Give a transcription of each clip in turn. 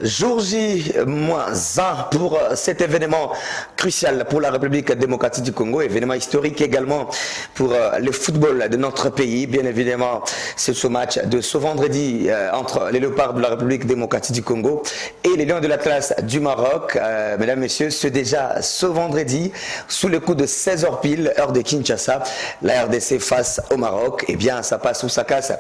Jour J-1 pour cet événement crucial pour la République démocratique du Congo, événement historique également pour le football de notre pays. Bien évidemment, c'est ce match de ce vendredi entre les Léopards de la République démocratique du Congo et les Lions de l'Atlas du Maroc. Mesdames, Messieurs, c'est déjà ce vendredi, sous le coup de 16h pile, heure de Kinshasa, la RDC face au Maroc. Eh bien, ça passe ou ça casse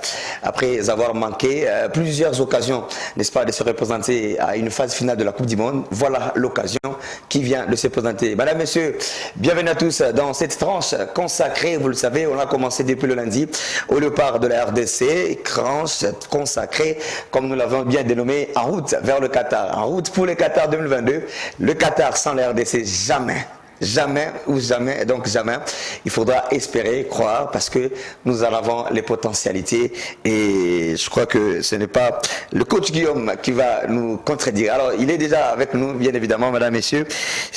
après avoir manqué plusieurs occasions, n'est-ce pas, de se représenter à une phase finale de la Coupe du Monde. Voilà l'occasion qui vient de se présenter. Madame, Messieurs, bienvenue à tous dans cette tranche consacrée. Vous le savez, on a commencé depuis le lundi au Léopard de la RDC, tranche consacrée, comme nous l'avons bien dénommé, en route vers le Qatar. En route pour le Qatar 2022. Le Qatar sans la RDC, jamais. Jamais ou jamais, donc jamais. Il faudra espérer, croire, parce que nous en avons les potentialités et je crois que ce n'est pas le coach Guillaume qui va nous contredire. Alors, il est déjà avec nous, bien évidemment, mesdames, messieurs.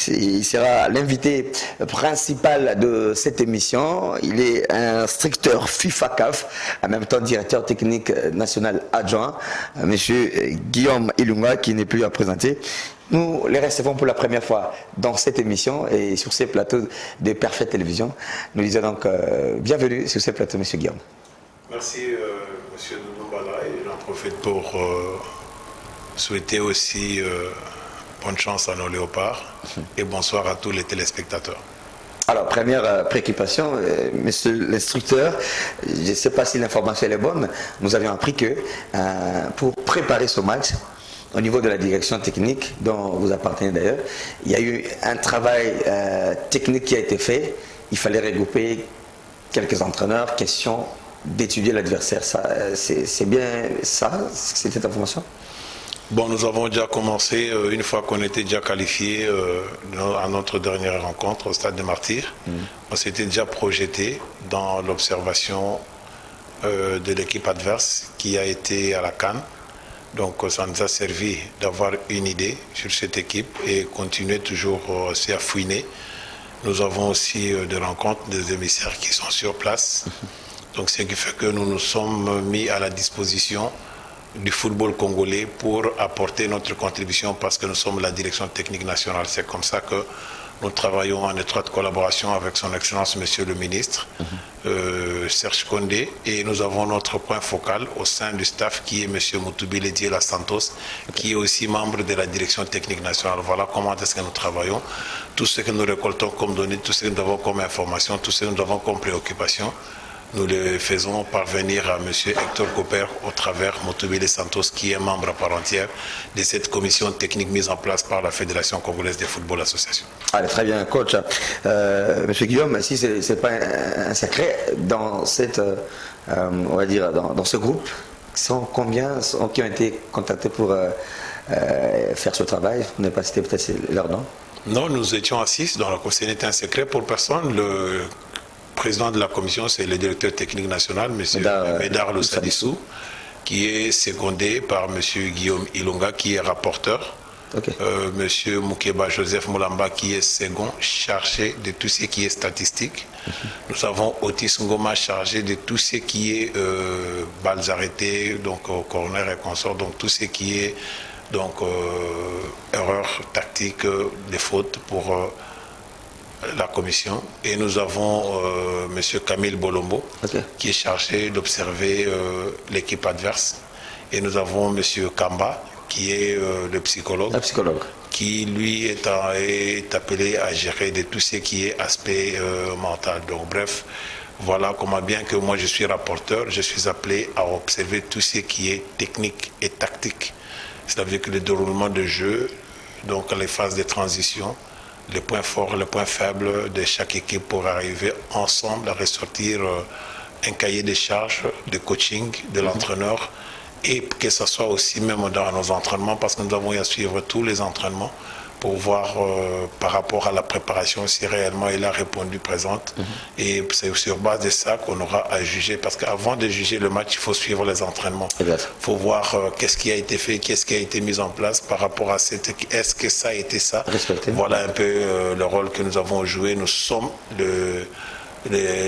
Il sera l'invité principal de cette émission. Il est instructeur FIFA-CAF, en même temps directeur technique national adjoint, monsieur Guillaume Ilunga, qui n'est plus à présenter. Nous les recevons pour la première fois dans cette émission et sur ces plateaux de Parfaite Télévision. Nous disons donc bienvenue sur ces plateaux, monsieur Guillaume. Merci, monsieur Noumbala, et j'en profite pour souhaiter aussi bonne chance à nos léopards et bonsoir à tous les téléspectateurs. Alors, première préoccupation, monsieur l'instructeur, je ne sais pas si l'information est bonne, nous avions appris que pour préparer ce match, au niveau de la direction technique, dont vous appartenez d'ailleurs, il y a eu un travail technique qui a été fait. Il fallait regrouper quelques entraîneurs, question d'étudier l'adversaire. C'est bien ça, c'est cette information? Bon, nous avons déjà commencé, une fois qu'on était déjà qualifié à notre dernière rencontre au Stade des Martyrs. On s'était déjà projeté dans l'observation de l'équipe adverse qui a été à la CAN. Donc ça nous a servi d'avoir une idée sur cette équipe et continuer toujours aussi à fouiner. Nous avons aussi des rencontres, des émissaires qui sont sur place. Donc ce qui fait que nous nous sommes mis à la disposition du football congolais pour apporter notre contribution parce que nous sommes la direction technique nationale. C'est comme ça que nous travaillons en étroite collaboration avec son Excellence Monsieur le Ministre, Serge Condé, et nous avons notre point focal au sein du staff qui est Monsieur Moutoubi Diela Santos, qui est aussi membre de la direction technique nationale. Voilà comment est-ce que nous travaillons. Tout ce que nous récoltons comme données, tout ce que nous avons comme information, tout ce que nous avons comme préoccupation, nous le faisons parvenir à M. Hector Cooper au travers Moutoubi Santos, qui est membre à part entière de cette commission technique mise en place par la Fédération congolaise de football association. Allez, très bien, coach. Monsieur Guillaume, si ce n'est pas un secret, dans cette, on va dire, dans ce groupe, combien qui ont été contactés pour faire ce travail? Vous n'avez pas cité peut-être leur nom? Non, nous étions à 6, donc ce n'était un secret pour personne. Le président de la commission, c'est le directeur technique national, M. Médard Loussadissou, qui est secondé par M. Guillaume Ilunga, qui est rapporteur. Okay. M. Moukeba Joseph Moulamba, qui est second, chargé de tout ce qui est statistique. Nous avons Otis Ngoma, chargé de tout ce qui est balles arrêtées, donc corner et consort, donc tout ce qui est donc erreurs tactiques, des fautes pour la commission. Et nous avons M. Camille Bolombo, okay, qui est chargé d'observer l'équipe adverse. Et nous avons M. Kamba, qui est le psychologue, qui lui est appelé à gérer de tout ce qui est aspect mental. Donc bref, voilà comment, bien que moi je suis rapporteur, je suis appelé à observer tout ce qui est technique et tactique. C'est-à-dire que le déroulement de jeu, donc les phases de transition, les points forts, les points faibles de chaque équipe pour arriver ensemble à ressortir un cahier de charges de coaching de l'entraîneur, et que ce soit aussi même dans nos entraînements, parce que nous avons à suivre tous les entraînements pour voir par rapport à la préparation si réellement il a répondu présente. Et c'est sur base de ça qu'on aura à juger, parce qu'avant de juger le match, il faut suivre les entraînements. Il faut voir qu'est-ce qui a été fait, qu'est-ce qui a été mis en place par rapport à cette équipe. Est-ce que ça a été ça? Voilà un peu le rôle que nous avons joué. Nous sommes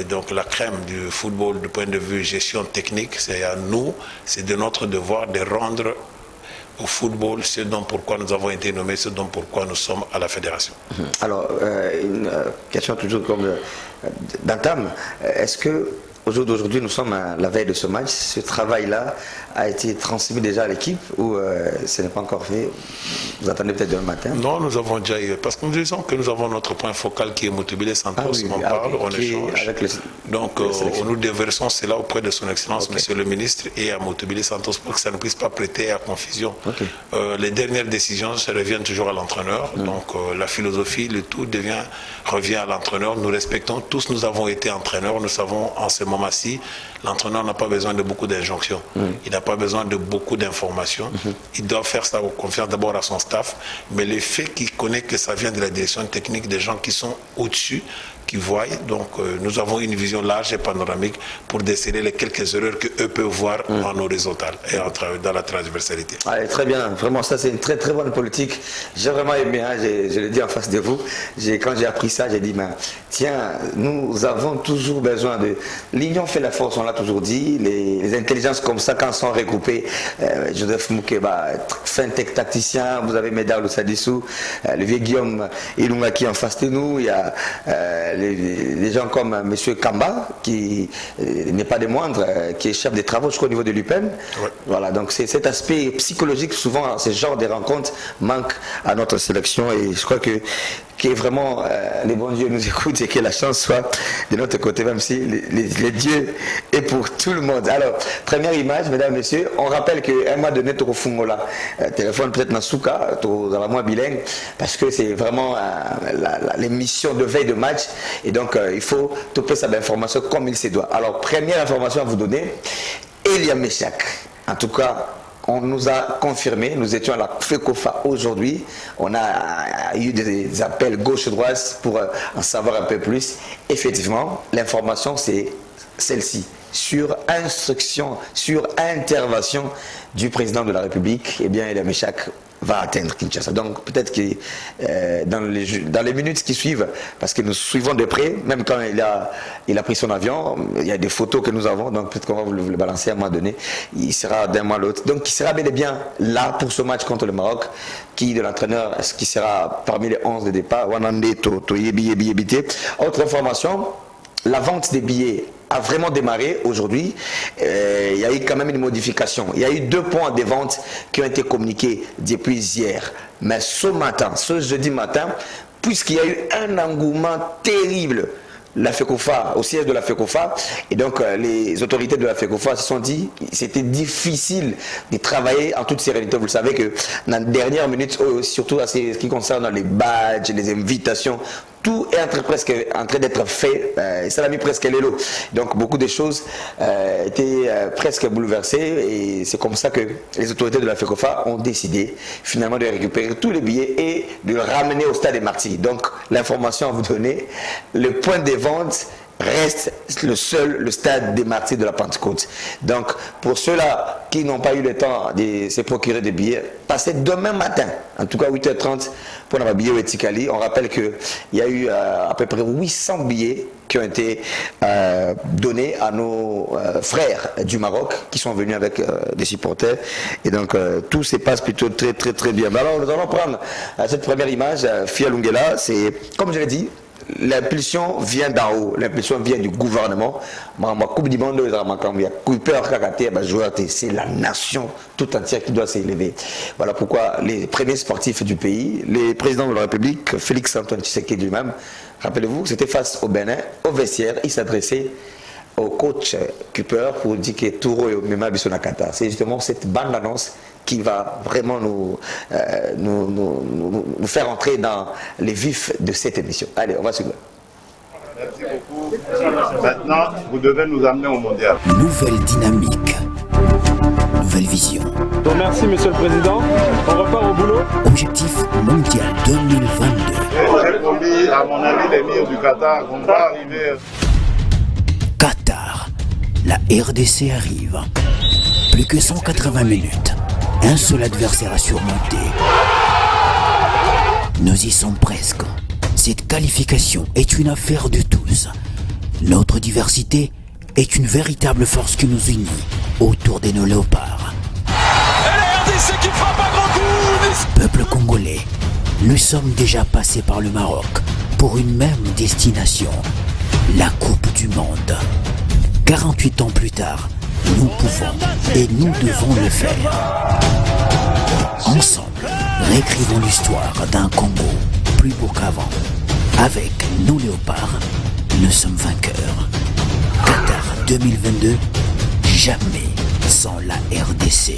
donc la crème du football du point de vue gestion technique. C'est à nous, c'est de notre devoir de rendre au football, ce dont pourquoi nous avons été nommés, ce dont pourquoi nous sommes à la fédération. Alors, une question toujours comme d'entame. Est-ce que au jour d'aujourd'hui, nous sommes à la veille de ce match, ce travail-là a été transmis déjà à l'équipe ou ce n'est pas encore fait? Vous attendez peut-être demain matin? Non, nous avons déjà eu, parce que nous disons que nous avons notre point focal qui est Motobile Santos, on parle, on échange. Donc, nous déversons cela auprès de son Excellence, Monsieur le Ministre, et à Motobile Santos pour que ça ne puisse pas prêter à confusion. Les dernières décisions se reviennent toujours à l'entraîneur, donc la philosophie, le tout revient à l'entraîneur. Nous respectons, tous nous avons été entraîneurs, nous savons en ce moment-ci, l'entraîneur n'a pas besoin de beaucoup d'injonctions, il n'a pas besoin de beaucoup d'informations, il doit faire sa confiance d'abord à son staff, mais le fait qu'il connaît que ça vient de la direction technique, des gens qui sont au-dessus, qui voient, donc nous avons une vision large et panoramique pour déceler les quelques erreurs qu'eux peuvent voir en horizontal et dans la transversalité. Allez, très bien, vraiment ça c'est une très très bonne politique, j'ai vraiment aimé, hein, je l'ai dit en face de vous, quand j'ai appris ça, j'ai dit, tiens, nous avons toujours besoin de... L'union fait la force, on l'a toujours dit, les intelligences comme ça, quand sont regroupées, Joseph Moukeba, fintech tacticien, vous avez Médard Loussadissou, le vieux Guillaume Ilunga qui est en face de nous, il y a les gens comme M. Kamba, qui n'est pas des moindres, qui est chef des travaux, je crois, au niveau de l'UPEN. Voilà, donc c'est cet aspect psychologique, souvent, ce genre de rencontres manque à notre sélection et je crois que vraiment les bons dieux nous écoutent et que la chance soit de notre côté, même si les dieux est pour tout le monde. Alors, première image, mesdames et messieurs, on rappelle qu'un mois donné, tu Fungola, téléphone peut-être Nasuka, tu as moins bilingue, parce que c'est vraiment l'émission de veille de match, et donc il faut toper ça d'informations comme il se doit. Alors, première information à vous donner, Elia Meshak, en tout cas, on nous a confirmé, nous étions à la FECOFA aujourd'hui, on a eu des appels gauche-droite pour en savoir un peu plus. Effectivement, l'information c'est celle-ci, sur instruction, sur intervention du président de la République, eh bien Elia Meshak va atteindre Kinshasa. Donc peut-être que dans les minutes qui suivent, parce que nous suivons de près, même quand il a pris son avion, il y a des photos que nous avons, donc peut-être qu'on va vous le balancer à un moment donné, il sera d'un mois à l'autre. Donc il sera bel et bien là pour ce match contre le Maroc, qui de l'entraîneur, est-ce qu'il sera parmi les 11 de départ? Autre information, la vente des billets a vraiment démarré aujourd'hui. Il y a eu quand même une modification. Il y a eu 2 points de vente qui ont été communiqués depuis hier. Mais ce matin, ce jeudi matin, puisqu'il y a eu un engouement terrible, la FECOFA, au siège de la FECOFA, et donc les autorités de la FECOFA se sont dit que c'était difficile de travailler en toute sérénité. Vous le savez que dans la dernière minute, surtout à ce qui concerne les badges, les invitations, tout est en train d'être fait, et ça l'a mis presque l'élo. Donc beaucoup de choses étaient presque bouleversées et c'est comme ça que les autorités de la FECOFA ont décidé finalement de récupérer tous les billets et de le ramener au stade des Martyrs. Donc l'information à vous donner, le point de vente reste le stade des Martyrs de la Pentecôte. Donc pour ceux-là qui n'ont pas eu le temps de se procurer des billets, passez demain matin, en tout cas 8h30 pour avoir billet au Etikali. On rappelle qu'il y a eu à peu près 800 billets qui ont été donnés à nos frères du Maroc qui sont venus avec des supporters et donc tout se passe plutôt très très très bien. Mais alors nous allons prendre cette première image, Fia Lungela, c'est comme je l'ai dit, l'impulsion vient d'en haut, l'impulsion vient du gouvernement. C'est la nation tout entière qui doit s'élever. Voilà pourquoi les premiers sportifs du pays, le président de la République, Félix Antoine Tshisekedi lui-même, rappelez-vous, c'était face au Bénin, au vestiaire, il s'adressait au coach Cooper pour dire que Touro et Mema Bissonakata. C'est justement cette bande-annonce qui va vraiment nous faire entrer dans les vifs de cette émission. Allez, on va suivre. Merci beaucoup. Maintenant, vous devez nous amener au mondial. Nouvelle dynamique, nouvelle vision. Donc merci Monsieur le Président, on repart au boulot. Objectif mondial 2022. J'ai promis à mon ami l'émir du Qatar qu'on va arriver. Qatar, la RDC arrive. Plus que 180 minutes. Un seul adversaire à surmonter. Nous y sommes presque. Cette qualification est une affaire de tous. Notre diversité est une véritable force qui nous unit autour de nos léopards. Et la RDC qui frappe à nous sommes déjà passés par le Maroc pour une même destination, la Coupe du Monde. 48 ans plus tard, nous pouvons et nous devons le faire. Ensemble, réécrivons l'histoire d'un Congo plus beau qu'avant. Avec nos léopards, nous sommes vainqueurs. Qatar 2022, jamais sans la RDC.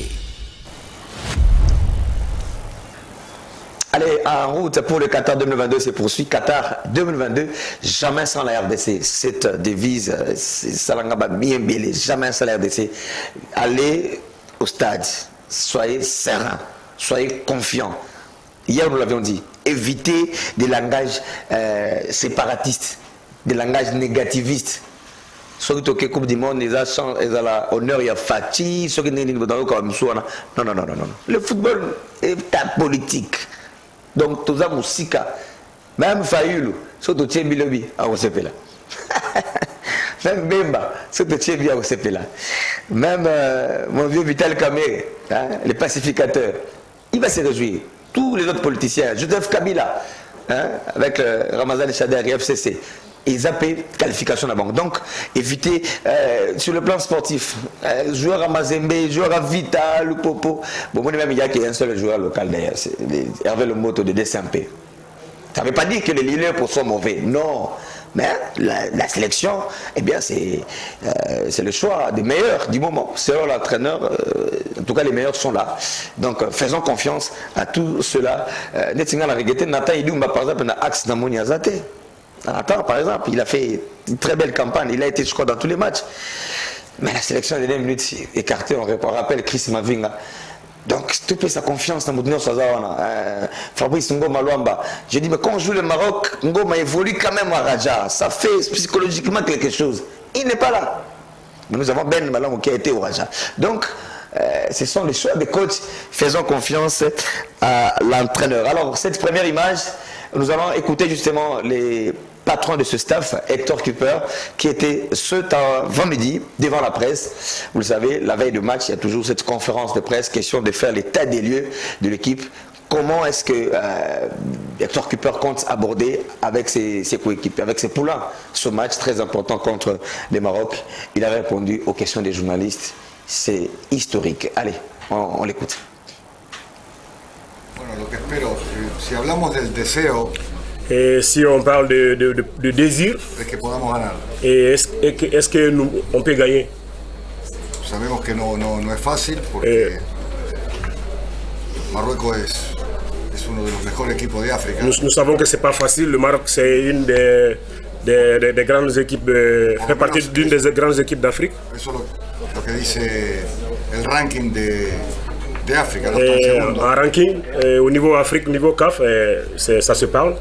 Allez, en route pour le Qatar 2022, c'est poursuit. Qatar 2022, jamais sans la RDC. Cette devise, c'est Salangaba bien belé, jamais sans la RDC. Allez au stade, soyez serein, soyez confiants. Hier, nous l'avions dit, évitez des langages séparatistes, des langages négativistes. Ceux qui Coupe du Monde, ils ont l'honneur, il y a Fatih, ceux qui non. Le football est politique. Donc, tout ça, Moussika, même Fayoulou, surtout Tchébilobi, à Osepela. Même Bemba, surtout Tchébi à Osepela. Même mon vieux Vital Kamere, hein, le pacificateur, il va se réjouir. Tous les autres politiciens, Joseph Kabila, hein, avec Ramazan Chader et FCC, ils appellent qualification de la banque. Donc, évitez, sur le plan sportif, joueur à Mazembe, joueur à Vital, ou Popo. Bon, moi, même, il y a qu'un seul joueur local d'ailleurs, c'est Hervé Le Moto de DCMP. Ça ne veut pas dire que les leaders sont mauvais, non. Mais la sélection, eh bien, c'est le choix des meilleurs du moment. Selon l'entraîneur, en tout cas, les meilleurs sont là. Donc, faisons confiance à tout cela. Nathan Idumba, par exemple, dans l'axe d'Amoniazate. Nathan, par exemple, il a fait une très belle campagne. Il a été, je crois, dans tous les matchs. Mais la sélection, les 2 minutes écartée, on rappelle Chris Mavinga. Donc, s'il te plaît, sa confiance dans Moudino Sazawana, Fabrice Ngoma Luamba. J'ai dit, mais quand on joue le Maroc, Ngoma évolue quand même à Raja. Ça fait psychologiquement quelque chose. Il n'est pas là. Mais nous avons Ben Malang qui a été au Raja. Donc, ce sont les choix des coachs. Faisons confiance à l'entraîneur. Alors, cette première image, nous allons écouter justement les patrons de ce staff, Hector Cooper, qui était ce vendredi devant la presse. Vous le savez, la veille de match, il y a toujours cette conférence de presse, question de faire l'état des lieux de l'équipe. Comment est-ce que Hector Cooper compte aborder avec ses coéquipiers, avec ses poulains, ce match très important contre le Maroc? Il a répondu aux questions des journalistes. C'est historique. Allez, on l'écoute. Bueno, lo que espero, si hablamos del deseo, Et si on parle de désir, es que podamos ganar. est-ce que on peut gagner? Sabemos que no es fácil porque Marruecos es uno de los mejores equipos de África. Nous savons que c'est pas facile. Le Maroc, c'est une des grandes équipes, fait partie d'une des grandes équipes d'Afrique. Eso es lo que dice el ranking de África. En ranking, au niveau Afrique, au niveau CAF, ça se parle.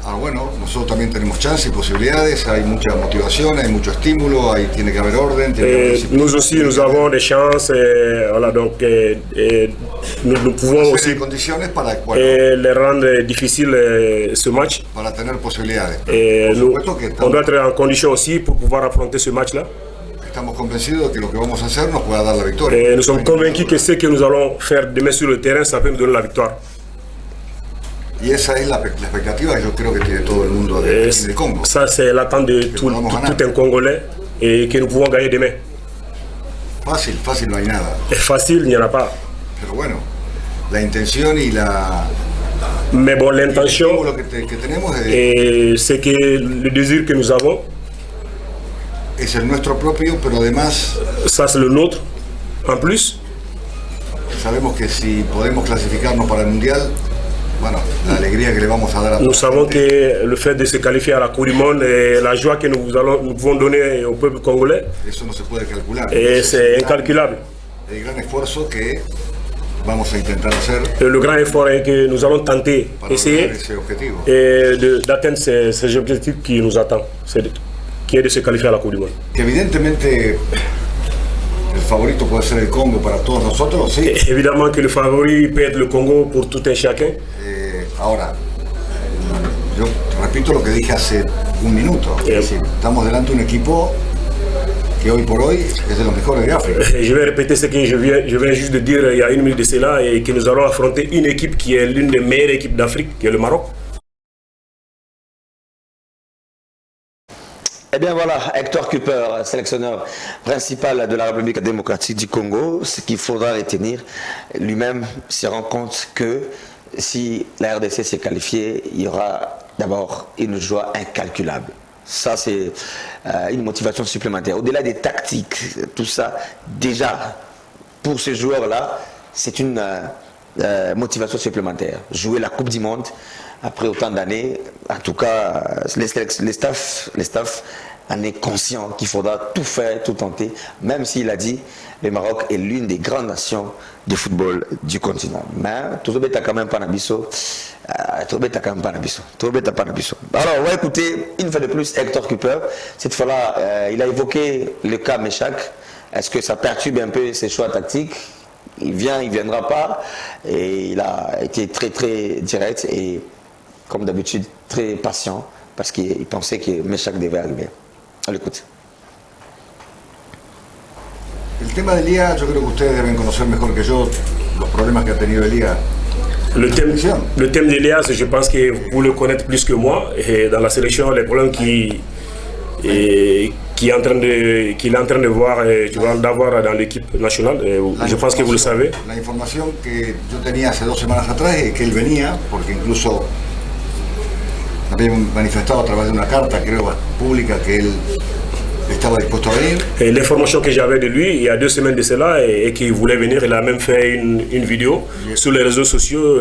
Ah, bueno, nosotros también tenemos chances y posibilidades, hay mucha motivación, hay mucho estímulo, ahí tiene que haber orden. Nous aussi, nous avons des chances, voilà, donc nous pouvons aussi les rendre difficiles ce match. Para tener posibilidades. On doit être en condition aussi pour pouvoir affronter ce match-là. Estamos convencidos de que lo que vamos a hacer nos pueda dar la victoria. Nous sommes convaincus que ce que nous allons faire demain sur le terrain, ça peut nous donner la victoire. Y esa es la expectativa que yo creo que tiene todo el mundo del Congo. Ça, c'est l'attente de tout un Congolais et que nous pouvons gagner demain. Fácil no hay nada. Es facile, il n'y en a pas. Pero bueno, la intención y la... Mais bon, l'intention, que tenemos c'est que le désir que nous avons, es el nuestro propio, pero además... Ça, c'est le nôtre. En plus, sabemos que si podemos clasificarnos para el Mundial, bueno, la alegría que le vamos a dar a nous savons que le fait de se qualifier à la Coupe du Monde et la joie que nous pouvons donner au peuple congolais, eso no se puede calcular. Et c'est incalculable. El gran esfuerzo que vamos a intentar hacer. Et le grand effort est que nous allons tenter, essayer d'atteindre ces objectifs qui nous attendent, qui est de se qualifier à la Coupe du Monde. Que evidentemente el favorito puede ser el Congo para todos nosotros, sí. Évidemment que le favori peut être le Congo pour tout un chacun. Ahora, yo repito lo que dije hace un minuto. Es decir, estamos delante de un equipo que hoy por hoy es de los mejores de África. Je vais répéter ce que je viens juste de dire il y a une minute de cela, et que nous allons affronter une équipe qui est l'une des meilleures équipes d'Afrique, qui est le Maroc. Eh bien voilà, Hector Cooper, sélectionneur principal de la République démocratique du Congo, ce qu'il faudra retenir, lui-même se rend compte que si la RDC s'est qualifiée, il y aura d'abord une joie incalculable. Ça, c'est une motivation supplémentaire. Au-delà des tactiques, tout ça, déjà, pour ces joueurs-là, c'est une motivation supplémentaire. Jouer la Coupe du Monde, après autant d'années, en tout cas, les staffs en est conscient qu'il faudra tout faire, tout tenter, même s'il a dit le Maroc est l'une des grandes nations de football du continent. Mais tout le monde quand même pas nabiso. Alors, on va écouter une fois de plus Hector Cooper. Cette fois-là, il a évoqué le cas Meshak. Est-ce que ça perturbe un peu ses choix tactiques? Il vient, il ne viendra pas. Et il a été très très direct et, comme d'habitude, très patient parce qu'il pensait que Meshak devait arriver. On l'écoute. El tema de Elia, yo creo que ustedes deben conocer mejor que yo los problemas que ha tenido Elia. Le thème d'Elias, je pense que vous le connaissez plus que moi. Et dans la sélection, les problèmes qu'il est en train de voir, d'avoir dans l'équipe nationale, je pense que vous le savez. La información que yo tenía hace 2 semanas atrás es que él venía, porque incluso había manifestado a través de una carta, creo, pública, que él estaba dispuesto a venir. L'information que j'avais de lui il y a 2 semaines de cela et qu'il voulait venir, il a même fait une vidéo sur les réseaux sociaux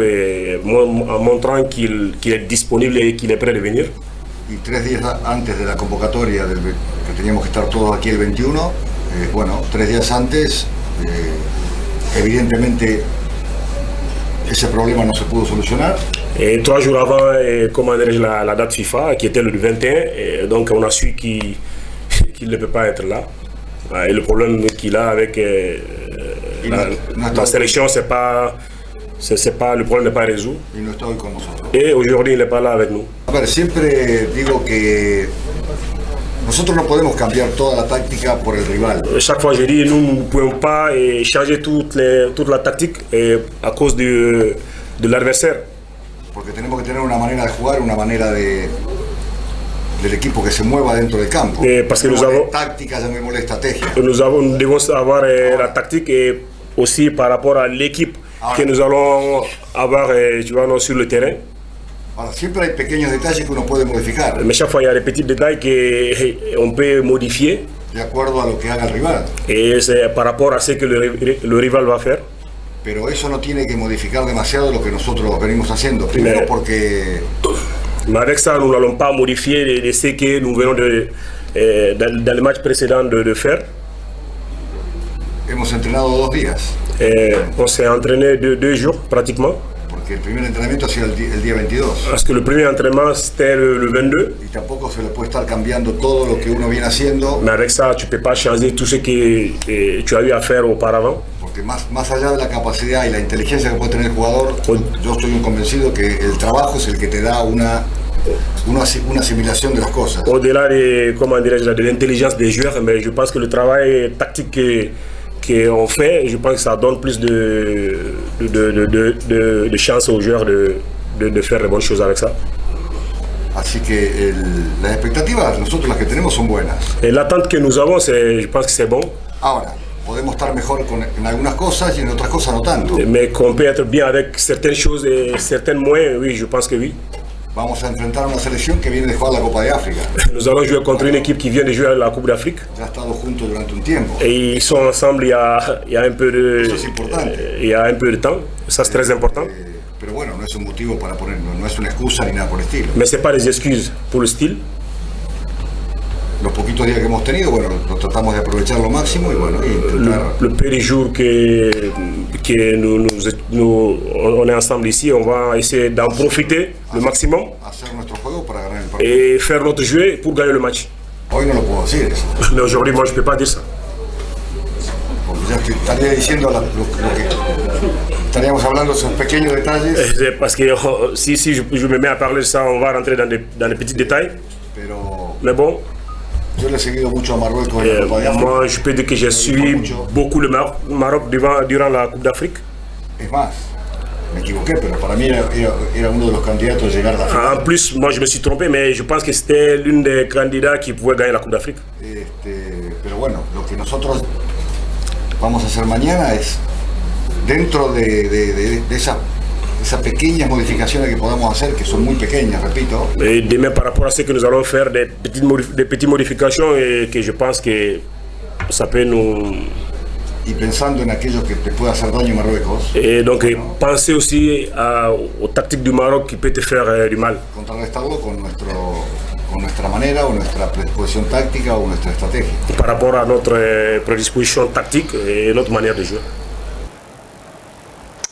en montrant qu'il est disponible et qu'il est prêt de venir. Y 3 días antes de la convocatoria, que teníamos que estar todos aquí el 21, bueno, 3 días antes, evidentemente ese problema no se pudo solucionar. Et 3 jours avant, comment dirais-je, la date FIFA, qui était le 21, donc on a su qu'il ne peut pas être là. Et le problème qu'il a avec la sélection, c'est pas, le problème n'est pas résolu. Et aujourd'hui, il n'est pas là avec nous. A ver, siempre digo que nosotros no podemos cambiar toda la táctica por el rival. Chaque fois, je dis, nous ne pouvons pas changer toute la tactique à cause de l'adversaire. Porque tenemos que tener una manera de jugar, una manera del equipo que se mueva dentro del campo. Parce que nous avons táctica, llamémosle estrategia. Nous devons avoir la tactique et aussi par rapport à l'équipe que nous allons avoir sur le terrain. Ahora, siempre hay pequeños detalles que uno puede modificar. Mais chaque fois, il y a des petits détails qu'on peut modifier. De acuerdo a lo que haga el rival. Et c'est par rapport à ce que le rival va faire. Pero eso no tiene que modificar demasiado lo que nosotros venimos haciendo. Primero porque... Mais avec ça, nous n'allons pas modifier ce que nous venons dans le match précédent de faire. Hemos entrenado 2 días. On s'est entraîné 2 jours pratiquement. Porque el primer entrenamiento ha sido el día 22. Parce que le premier entraînement c'était le 22. Y tampoco se le puede estar cambiando todo lo que uno viene haciendo. Mais avec ça, tu peux pas changer tout ce que tu as eu à faire auparavant. Porque más allá de la capacidad y la inteligencia que puede tener el jugador, yo estoy convencido que el trabajo es el que te da una asimilación de las cosas. Au-delà de l'intelligence des joueurs, mais je pense que le travail tactique qu'on fait, je pense que ça donne plus de chance aux joueurs de faire les bonnes choses avec ça. Así que las expectativas, nosotros las que tenemos son buenas. Et l'attente que nous avons, je pense que c'est bon. Ahora, podemos estar mejor en algunas cosas y en otras cosas no tanto. Mais qu'on peut être bien avec certaines choses et certains moyens, oui, je pense que oui. Vamos a enfrentar una selección que viene de jugar la Copa de África. Nous allons jouer contre une équipe qui vient de jouer la Coupe d'Afrique. Ya ha estado juntos durante un tiempo. Et ils sont ensemble il y a un peu de temps. Ça c'est très important. Pero bueno, no es un motivo para poner, no es una excusa ni nada por el estilo. Mais c'est pas des excuses pour le style. Los poquitos días que hemos tenido, bueno, los tratamos de aprovechar lo máximo y bueno, intentar... Le peu de jours que on est ensemble ici, on va essayer d'en profiter le maximum et faire notre jeu pour gagner le match. Hoy no lo puedo decir eso. Mais aujourd'hui, moi, je ne peux pas dire ça. Porque ya estaría diciendo lo que estaríamos hablando de esos pequeños detalles. Parce que si je me mets à parler de ça, on va rentrer dans les petits détails. Pero mais bon. Yo le he seguido mucho a Marruecos en la Copa de África. Moi, je peux dire que j'ai suivi beaucoup le Maroc durant la Coupe d'Afrique. Es más, me equivoqué, pero para mí era uno de los candidatos a llegar a la final. En plus, moi je me suis trompé, mais je pense que c'était l'une des candidats qui pouvait gagner la Coupe d'Afrique. Pero bueno, lo que nosotros vamos a hacer mañana es, dentro de esas pequeñas modificaciones que podamos hacer, que son muy pequeñas, repito. Et demain, par rapport à ce que nous allons faire, des petites modifications et que je pense que ça peut nous... Y pensando en aquellos que te pueda hacer daño Marruecos. Et donc penser aussi aux tactiques du Maroc qui peut te faire du mal. Contrarrestarlo con nuestra manera o nuestra predisposición táctica o nuestra estrategia. Par rapport à notre prédisposition tactique et notre manière de jouer.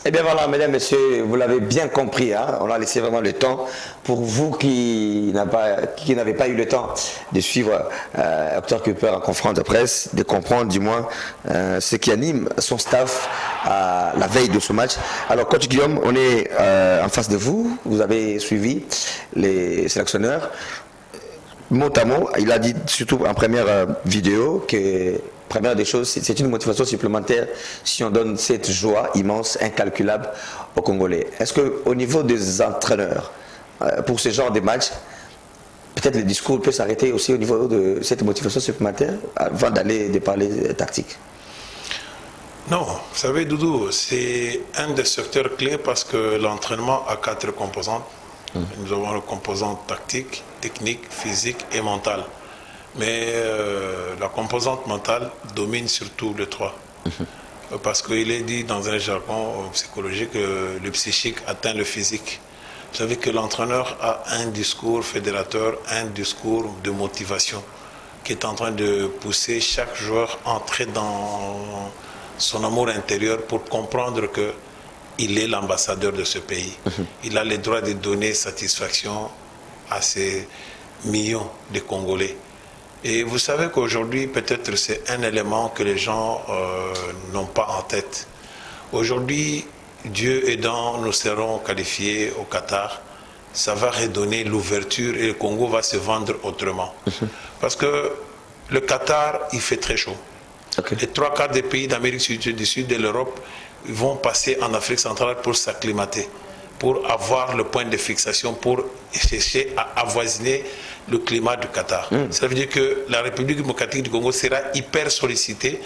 Eh bien voilà, mesdames, messieurs, vous l'avez bien compris, hein, on a laissé vraiment le temps pour vous qui n'avez pas eu le temps de suivre Hector Cúper en conférence de presse, de comprendre du moins ce qui anime son staff à la veille de ce match. Alors, coach Guillaume, on est en face de vous, vous avez suivi les sélectionneurs. Mot à mot, il a dit surtout en première vidéo que première des choses, c'est une motivation supplémentaire si on donne cette joie immense, incalculable aux Congolais. Est-ce qu'au niveau des entraîneurs, pour ce genre de match, peut-être le discours peut s'arrêter aussi au niveau de cette motivation supplémentaire avant d'aller parler tactique? Non, vous savez Doudou, c'est un des secteurs clés parce que l'entraînement a 4 composantes. Nous avons le composant tactique, technique, physique et mental. Mais la composante mentale domine surtout le 3. Parce qu'il est dit dans un jargon psychologique que le psychique atteint le physique. Vous savez que l'entraîneur a un discours fédérateur, un discours de motivation qui est en train de pousser chaque joueur à entrer dans son amour intérieur pour comprendre qu'il est l'ambassadeur de ce pays. Il a le droit de donner satisfaction à ces millions de Congolais. Et vous savez qu'aujourd'hui, peut-être c'est un élément que les gens n'ont pas en tête. Aujourd'hui, Dieu aidant, nous serons qualifiés au Qatar. Ça va redonner l'ouverture et le Congo va se vendre autrement. Parce que le Qatar, il fait très chaud. Les 3/4 des pays d'Amérique du Sud et de l'Europe vont passer en Afrique centrale pour s'acclimater, pour avoir le point de fixation, pour chercher à avoisiner le climat du Qatar. Ça veut dire que la République démocratique du Congo sera hyper sollicitée.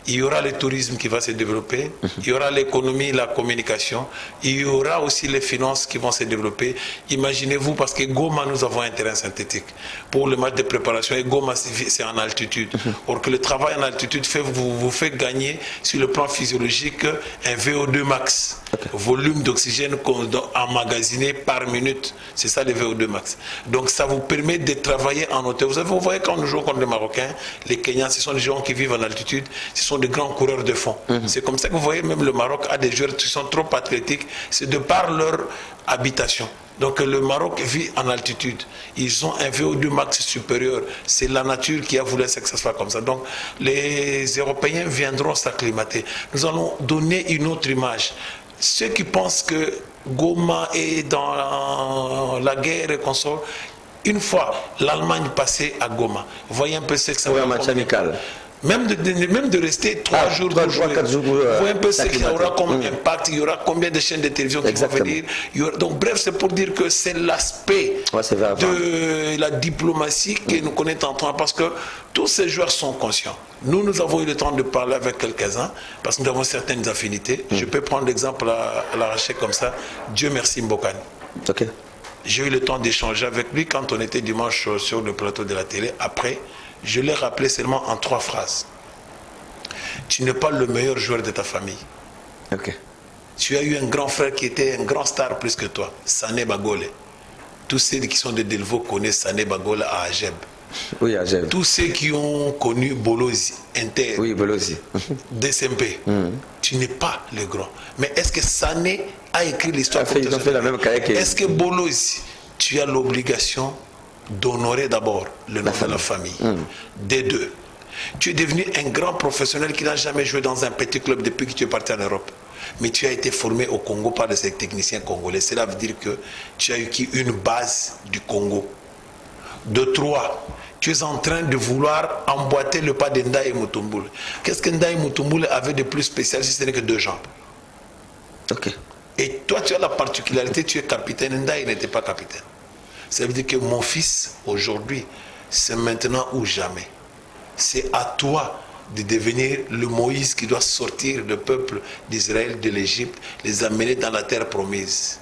Il y aura le tourisme qui va se développer, il y aura l'économie, la communication, il y aura aussi les finances qui vont se développer. Imaginez-vous, parce que Goma, nous avons un terrain synthétique. Pour le match de préparation, et Goma, c'est en altitude. Or que le travail en altitude vous fait gagner, sur le plan physiologique, un VO2 max. Volume d'oxygène emmagasiné par minute. C'est ça le VO2 max. Donc ça vous permet de travailler en hauteur. Vous voyez quand nous jouons contre les Marocains, les Kenyans, ce sont des gens qui vivent en altitude, ce sont des grands coureurs de fond. C'est comme ça que vous voyez même le Maroc a des joueurs qui sont trop athlétiques, c'est de par leur habitation. Donc le Maroc vit en altitude. Ils ont un VO2 max supérieur. C'est la nature qui a voulu que ça soit comme ça. Donc les Européens viendront s'acclimater. Nous allons donner une autre image. Ceux qui pensent que Goma est dans la guerre et qu'on sort, une fois l'Allemagne passée à Goma, vous voyez un peu ce que ça va match amical. Même de rester 3 jours pour jouer. Vous voyez un peu ce qu'il y aura comme impact, il y aura combien de chaînes de télévision qui vont venir. Donc bref, c'est pour dire que c'est l'aspect de la diplomatie que nous connaissons en train, parce que tous ces joueurs sont conscients. Nous avons eu le temps de parler avec quelques-uns, parce que nous avons certaines affinités. Je peux prendre l'exemple à l'arracher comme ça. Dieu merci Mbokani. J'ai eu le temps d'échanger avec lui quand on était dimanche sur le plateau de la télé. Après, je l'ai rappelé seulement en 3 phrases. Tu n'es pas le meilleur joueur de ta famille. Tu as eu un grand frère qui était un grand star plus que toi, Sané Bagole. Tous ceux qui sont de Delvaux connaissent Sané Bagole à Ageb. Oui, Ageb. Tous ceux qui ont connu Bolozi, Inter, Bolozi. DSMP, tu n'es pas le grand. Mais est-ce que Sané a écrit l'histoire? Ils ont fait la même carrière que... Est-ce que Bolozi, tu as l'obligation d'honorer d'abord le nom de la famille. Des deux. Tu es devenu un grand professionnel qui n'a jamais joué dans un petit club depuis que tu es parti en Europe. Mais tu as été formé au Congo par des techniciens congolais. Cela veut dire que tu as eu une base du Congo. De 3, tu es en train de vouloir emboîter le pas de Ndaye Mutumbula. Qu'est-ce que Ndaye Mutumbula avait de plus spécial si ce n'est que 2 jambes? Ok. Et toi, tu as la particularité, tu es capitaine. Ndaye n'était pas capitaine. Ça veut dire que mon fils, aujourd'hui, c'est maintenant ou jamais. C'est à toi de devenir le Moïse qui doit sortir le peuple d'Israël de l'Égypte, les amener dans la terre promise.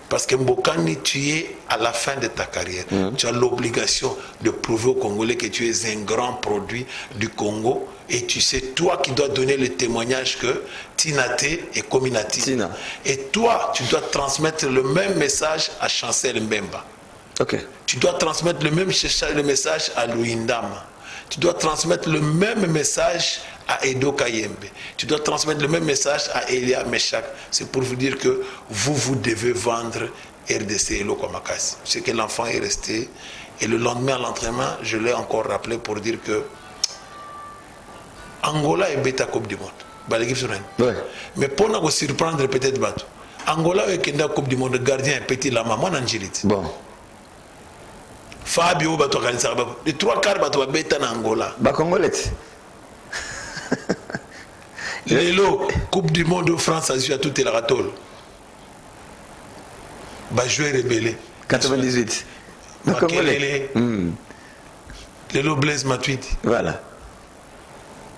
Parce que Mbokani, tu es à la fin de ta carrière. Tu as l'obligation de prouver aux Congolais que tu es un grand produit du Congo. Et tu sais, toi qui dois donner le témoignage que Tinate est comme Inati. Et toi, tu dois transmettre le même message à Chancel Mbemba. Okay. Tu dois transmettre le même message à Louindama. Tu dois transmettre le même message à Edo Kayembe. Tu dois transmettre le même message à Elia Meshak. C'est pour vous dire que vous devez vendre RDC et Lokomakasi. C'est que l'enfant est resté. Et le lendemain à l'entraînement, je l'ai encore rappelé pour dire que Angola est bêta Coupe du Monde. Ouais. Mais pour nous surprendre peut-être, Angola est la Coupe du Monde, gardien est petit lama, moi n'angélite. Bon. Fabio bato kanisa ba les 3/4 bato beta na Angola ba Congolais. Lelo Coupe du Monde de France a joué à tout la ratol. Ba jouer rebelle 98. Ba Congolais. Lelo Blaise Matuidi. Voilà.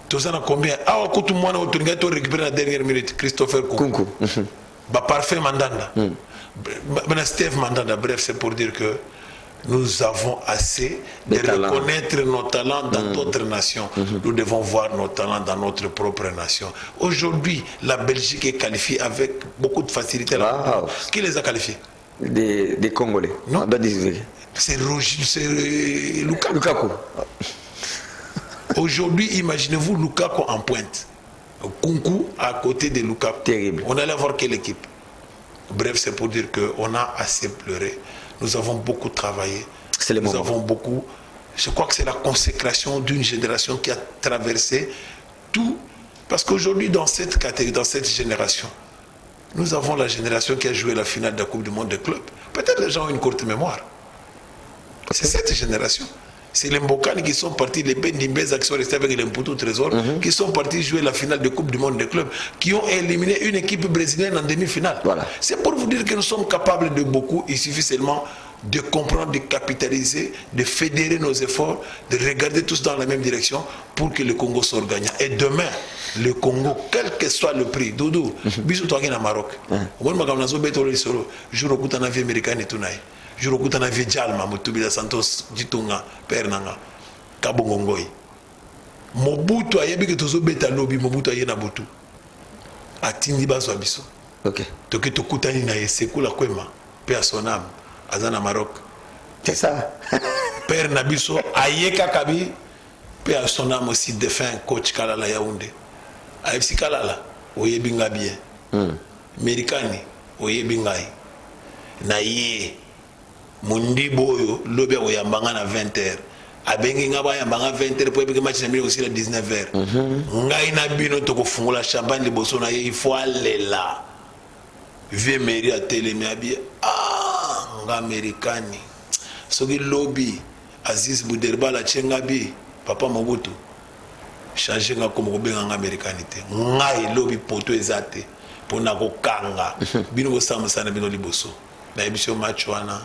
Tout ça na combien? Ah kutu mwana otunga to récupérer la dernière minute Christopher Kunku. Ba Parfait Mandanda. Ben Steve Mandanda, bref, c'est pour dire que nous avons assez de reconnaître nos talents dans d'autres nations. Nous devons voir nos talents dans notre propre nation. Aujourd'hui, la Belgique est qualifiée avec beaucoup de facilité. Wow. Qui les a qualifiés? Des Congolais. Non. C'est Lukaku. Aujourd'hui, imaginez-vous Lukaku en pointe. Kunku à côté de Lukaku. Terrible. On allait voir quelle équipe. Bref, c'est pour dire qu'on a assez pleuré. Nous avons beaucoup travaillé. Nous avons beaucoup. Je crois que c'est la consécration d'une génération qui a traversé tout. Parce qu'aujourd'hui, dans cette catégorie, dans cette génération, nous avons la génération qui a joué la finale de la Coupe du Monde des clubs. Peut-être les gens ont une courte mémoire. C'est cette génération. C'est les Mbokani qui sont partis, les Bendimbeza qui sont restés avec les Mputu Trésor, qui sont partis jouer la finale de Coupe du Monde des clubs, qui ont éliminé une équipe brésilienne en demi-finale. Voilà. C'est pour vous dire que nous sommes capables de beaucoup. Il suffit seulement de comprendre, de capitaliser, de fédérer nos efforts, de regarder tous dans la même direction pour que le Congo soit gagnant. Et demain, le Congo, quel que soit le prix, Doudou, bisous toi qui es au Maroc. Je recoute na vie Jalma Mutubila Santos Jitunga Pernanga Kabongongoi Mobutu ayebi ke tozo beta lobi Mobutu ayena butu atindi bazo biso. OK. Toki tokutani na Esekula Kwema pe à son âme azana Maroc. C'est ça. Père Nabiso ayeka kabi pe à son âme aussi défunt coach Kalala Yaoundé. AFC Kalala oyebi nga bien. Amerikani oyebi ngai. Na ye Mundi boyo lobe oyambanga na 20h abengi ngaba yambanga 20h po epike match na mimi aussi à 19h ngai na bino to ko fungula champagne liboso na ye il faut aller là vie mairie à télé abi nga amerikani soki lobby Aziz Bouderba la chenga bi papa Mobutu changer nga comme ko benga nga amerikanité ngai lobby poto ezate pona ko kanga bino ko samusana bino liboso na emission match wana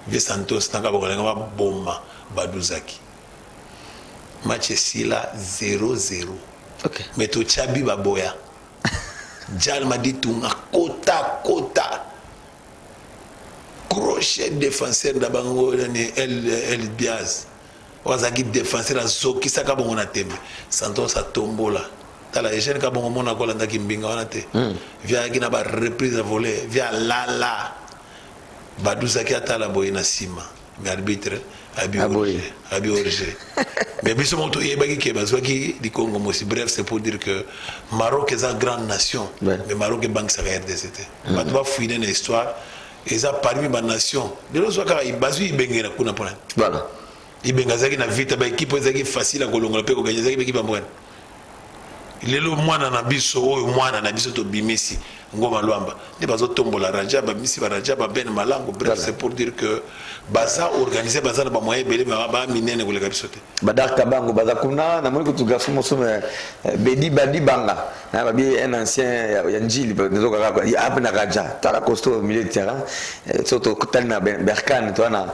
Vieux Santos n'a pas bomba Baduzaki. Match ici là 0-0. OK. Mais tout Chabi Baboya. Jal m'a dit tout kota. Crochet défenseur d'Abango El Biaz. Wazaki défenseur à Zoki Sakabongo na tembe. Santos a tombola. Tala jeune Kabongo mona kolanda kimbinga wana te. Via qui n'a pas reprise à voler. Via Lala. Baduzaki atala boy na sima mais arbitre abi orge mais biso moto yebaki ke bazwaki di Congo mosi. Bref, c'est pour dire que Maroc est une grande nation, mais Maroc est banque sa RDC. Ba doit fouiner une histoire et ça parmi ma nation de l'autre soit bazui ibengena kuna pona. Voilà. Ibengazaki na vita ba équipe ezaki facile à kolongola pe ko gagner zaki équipe mbwana. Il est le moine na biso o moine na biso to bimisi ngoma lwamba ne bazo tombola raja ba misi ba raja ba ben malango. Bref, c'est pour dire que baza organisé baza na ba moyen belé ba minene ko le biso te badar kabango baza kuna na moni ko tu garçon moso bedi badi banga na ba bi un ancien ya njili bezo ka ko ya apna raja tala costaud au milieu de terrain surtout kutalna Berkane toi na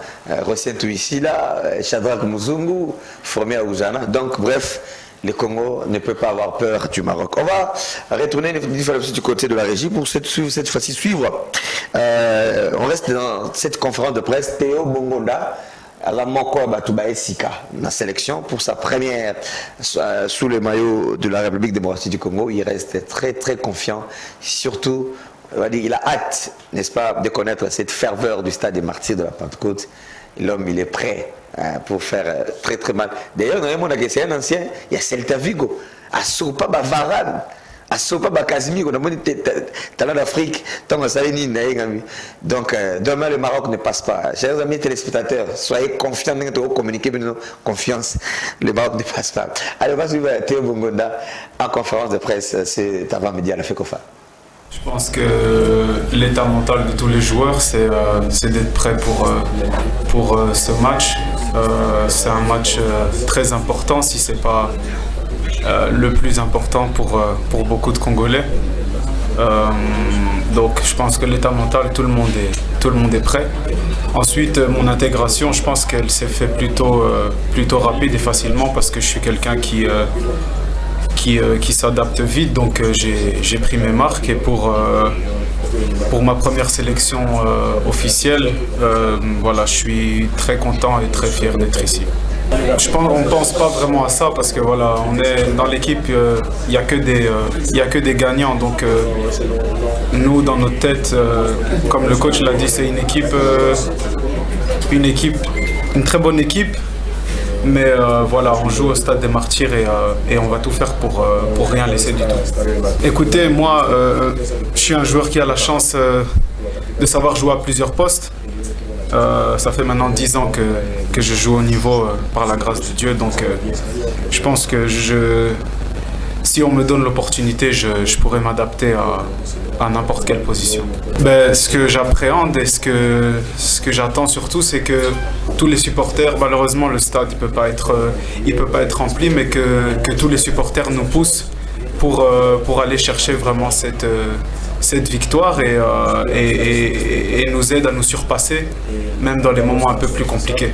Rosien ici là Shadrack Muzungu formé à Ouzana. Donc bref, le Congo ne peut pas avoir peur du Maroc. On va retourner du côté de la régie pour cette fois-ci suivre. On reste dans cette conférence de presse. Théo Bongonda, la Moko Batouba Sika, la sélection pour sa première sous le maillot de la République démocratique du Congo. Il reste très très confiant, surtout. Il a hâte, n'est-ce pas, de connaître cette ferveur du stade des Martyrs de la Pentecôte. L'homme, il est prêt pour faire très très mal. D'ailleurs, dans le monde, c'est un ancien, il y a Celta Vigo, à Sopa Varane, à Sopa Casimiro, on a dit talent d'Afrique, donc demain le Maroc ne passe pas. Chers amis téléspectateurs, soyez confiants, communiquez avec nous, confiance, le Maroc ne passe pas. Allez, on va suivre Théo Bongonda en conférence de presse, c'est avant-midi à la FECOFA. Je pense que l'état mental de tous les joueurs, c'est d'être prêt pour ce match. C'est un match très important, si ce n'est pas le plus important pour beaucoup de Congolais. Donc je pense que l'état mental, tout le monde est prêt. Ensuite, mon intégration, je pense qu'elle s'est fait plutôt rapide et facilement parce que je suis quelqu'un qui s'adapte vite, donc j'ai pris mes marques et pour ma première sélection officielle, voilà, je suis très content et très fier d'être ici. On ne pense pas vraiment à ça parce que voilà, on est dans l'équipe, il n'y a que des gagnants, donc nous dans notre tête, comme le coach l'a dit, c'est une très bonne équipe. Mais voilà, on joue au stade des Martyrs et on va tout faire pour rien laisser du tout. Écoutez, moi, je suis un joueur qui a la chance de savoir jouer à plusieurs postes. Ça fait maintenant 10 ans que je joue au niveau par la grâce de Dieu. Donc je pense que si on me donne l'opportunité, je pourrais m'adapter à n'importe quelle position. Ce que j'appréhende et ce que j'attends surtout, c'est que tous les supporters, malheureusement le stade il peut pas être rempli, mais que tous les supporters nous poussent pour aller chercher vraiment cette victoire et nous aident à nous surpasser, même dans les moments un peu plus compliqués.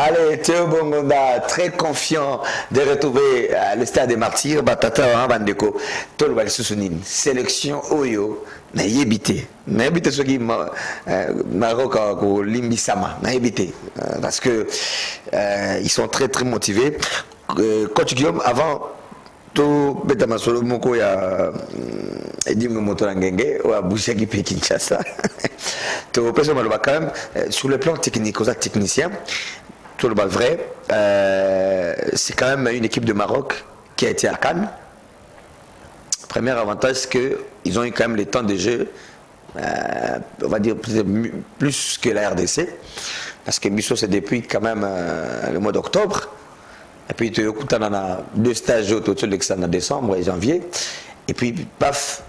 Allez, Théo Bongonda, très confiant de retrouver le stade des Martyrs. Batata, Bandeko, Tolwa Sousounine, sélection Oyo, Naïebité. Naïebité, ce qui Maroc, Limbisama, Naïebité. Parce que ils sont très très motivés. Coach Guillaume, avant, tout Betamasolo Moko, il y a Edimgo Motorangenge, ou à Bouchaki Kinshasa. Tout quand même, sur le plan technique, aux techniciens, tout le bal vrai, c'est quand même une équipe de Maroc qui a été à Cannes. Premier avantage, c'est qu'ils ont eu quand même les temps de jeu, on va dire plus que la RDC, parce que Bissot c'est depuis quand même le mois d'octobre. Et puis on a 2 stages autour de décembre et janvier. Et puis paf,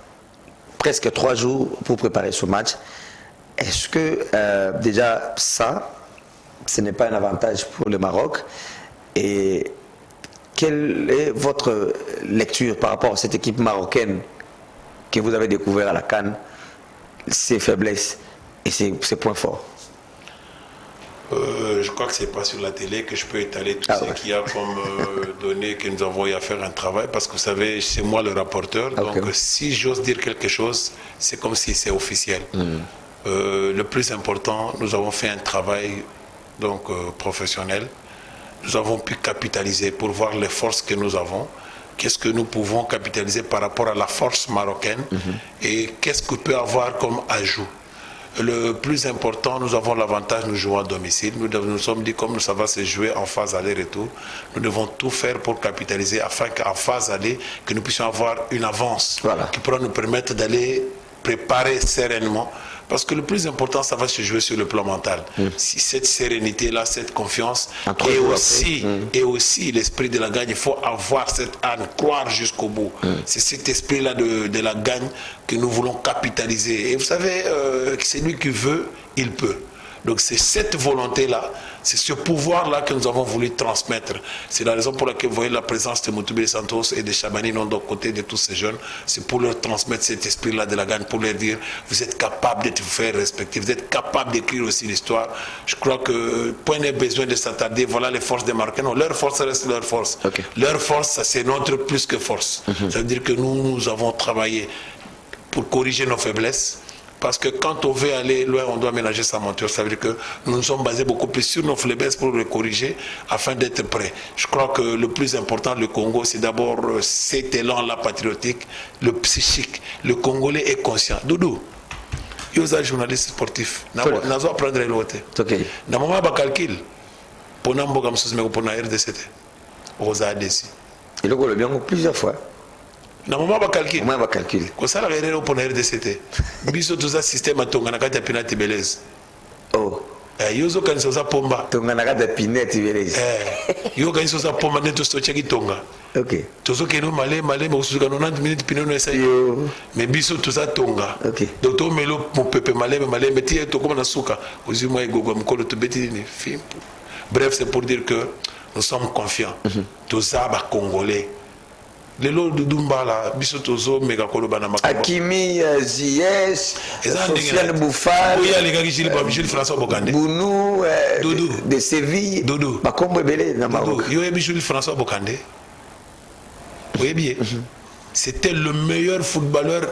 presque 3 jours pour préparer ce match. Est-ce que déjà ça, ce n'est pas un avantage pour le Maroc? Et quelle est votre lecture par rapport à cette équipe marocaine que vous avez découvert à la CAN, ses faiblesses et ses points forts? Je crois que ce n'est pas sur la télé que je peux étaler tout ce qu'il y a comme données que nous avons eu à faire un travail, parce que vous savez, c'est moi le rapporteur, donc si j'ose dire quelque chose, c'est comme si c'est officiel. Le plus important, nous avons fait un travail professionnel. Nous avons pu capitaliser pour voir les forces que nous avons. Qu'est-ce que nous pouvons capitaliser par rapport à la force marocaine et qu'est-ce que peut avoir comme ajout. Le plus important, nous avons l'avantage, nous jouons à domicile. Nous sommes dit, comme ça va se jouer en phase aller-retour, nous devons tout faire pour capitaliser afin qu'en phase aller, que nous puissions avoir une avance qui pourra nous permettre d'aller préparer sereinement. Parce que le plus important, ça va se jouer sur le plan mental. Si cette sérénité-là, cette confiance, et aussi l'esprit de la gagne, il faut avoir cette âne, croire jusqu'au bout. C'est cet esprit-là de la gagne que nous voulons capitaliser. Et vous savez, c'est lui qui veut, il peut. Donc c'est cette volonté-là, c'est ce pouvoir-là que nous avons voulu transmettre. C'est la raison pour laquelle vous voyez la présence de Moutoubé Santos et de Chabani non d'un côté de tous ces jeunes. C'est pour leur transmettre cet esprit-là de la gagne, pour leur dire, vous êtes capable de vous faire respecter, vous êtes capable d'écrire aussi l'histoire. Je crois que point n'est besoin de s'attarder, voilà les forces des Marocains. Non, leur force reste leur force. Leur force, c'est notre plus que force. Ça veut dire que nous avons travaillé pour corriger nos faiblesses. Parce que quand on veut aller loin, on doit ménager sa monture. Ça veut dire que nous nous sommes basés beaucoup plus sur nos faiblesses pour les corriger afin d'être prêts. Je crois que le plus important, le Congo, c'est d'abord cet élan-là patriotique, le psychique. Le Congolais est conscient. Doudou, il y a un journaliste sportif. Nous allons apprendre l'autre. Dans le moment où on calcule, pour nous, on a pour la RDCT. On a décidé. Et donc, on l'a bien plusieurs fois. Na mama ba calcul. Mama ba calcul. Ko sala rero pour na RDCT. Biso tuza système atonga na kati ya pinati beleza. Oh. Yozo kanisa za pomba. Tonga na kati ya pinati beleza. Yo kanisa za pomba neto stocha ki tonga. OK. Tozo keno male mo suka 90 minutes pinono esa. Mais biso tuza tonga. OK. Donc to melo mo pepe male ti to koma na suka. Ozima igogo mkolo to beti ni film. Bref, c'est pour dire que nous sommes confiants. Toza ba congolais. Les lots de Dumbala, Bissotozo, Megakoloba, Akimi, Ziyech, Sofiane Bouffal, Michel François Bokandé, Bounou, de Séville, Doudou, Bakombo Belé, Maroc. Michel François Bokandé. Vous voyez bien, c'était le meilleur footballeur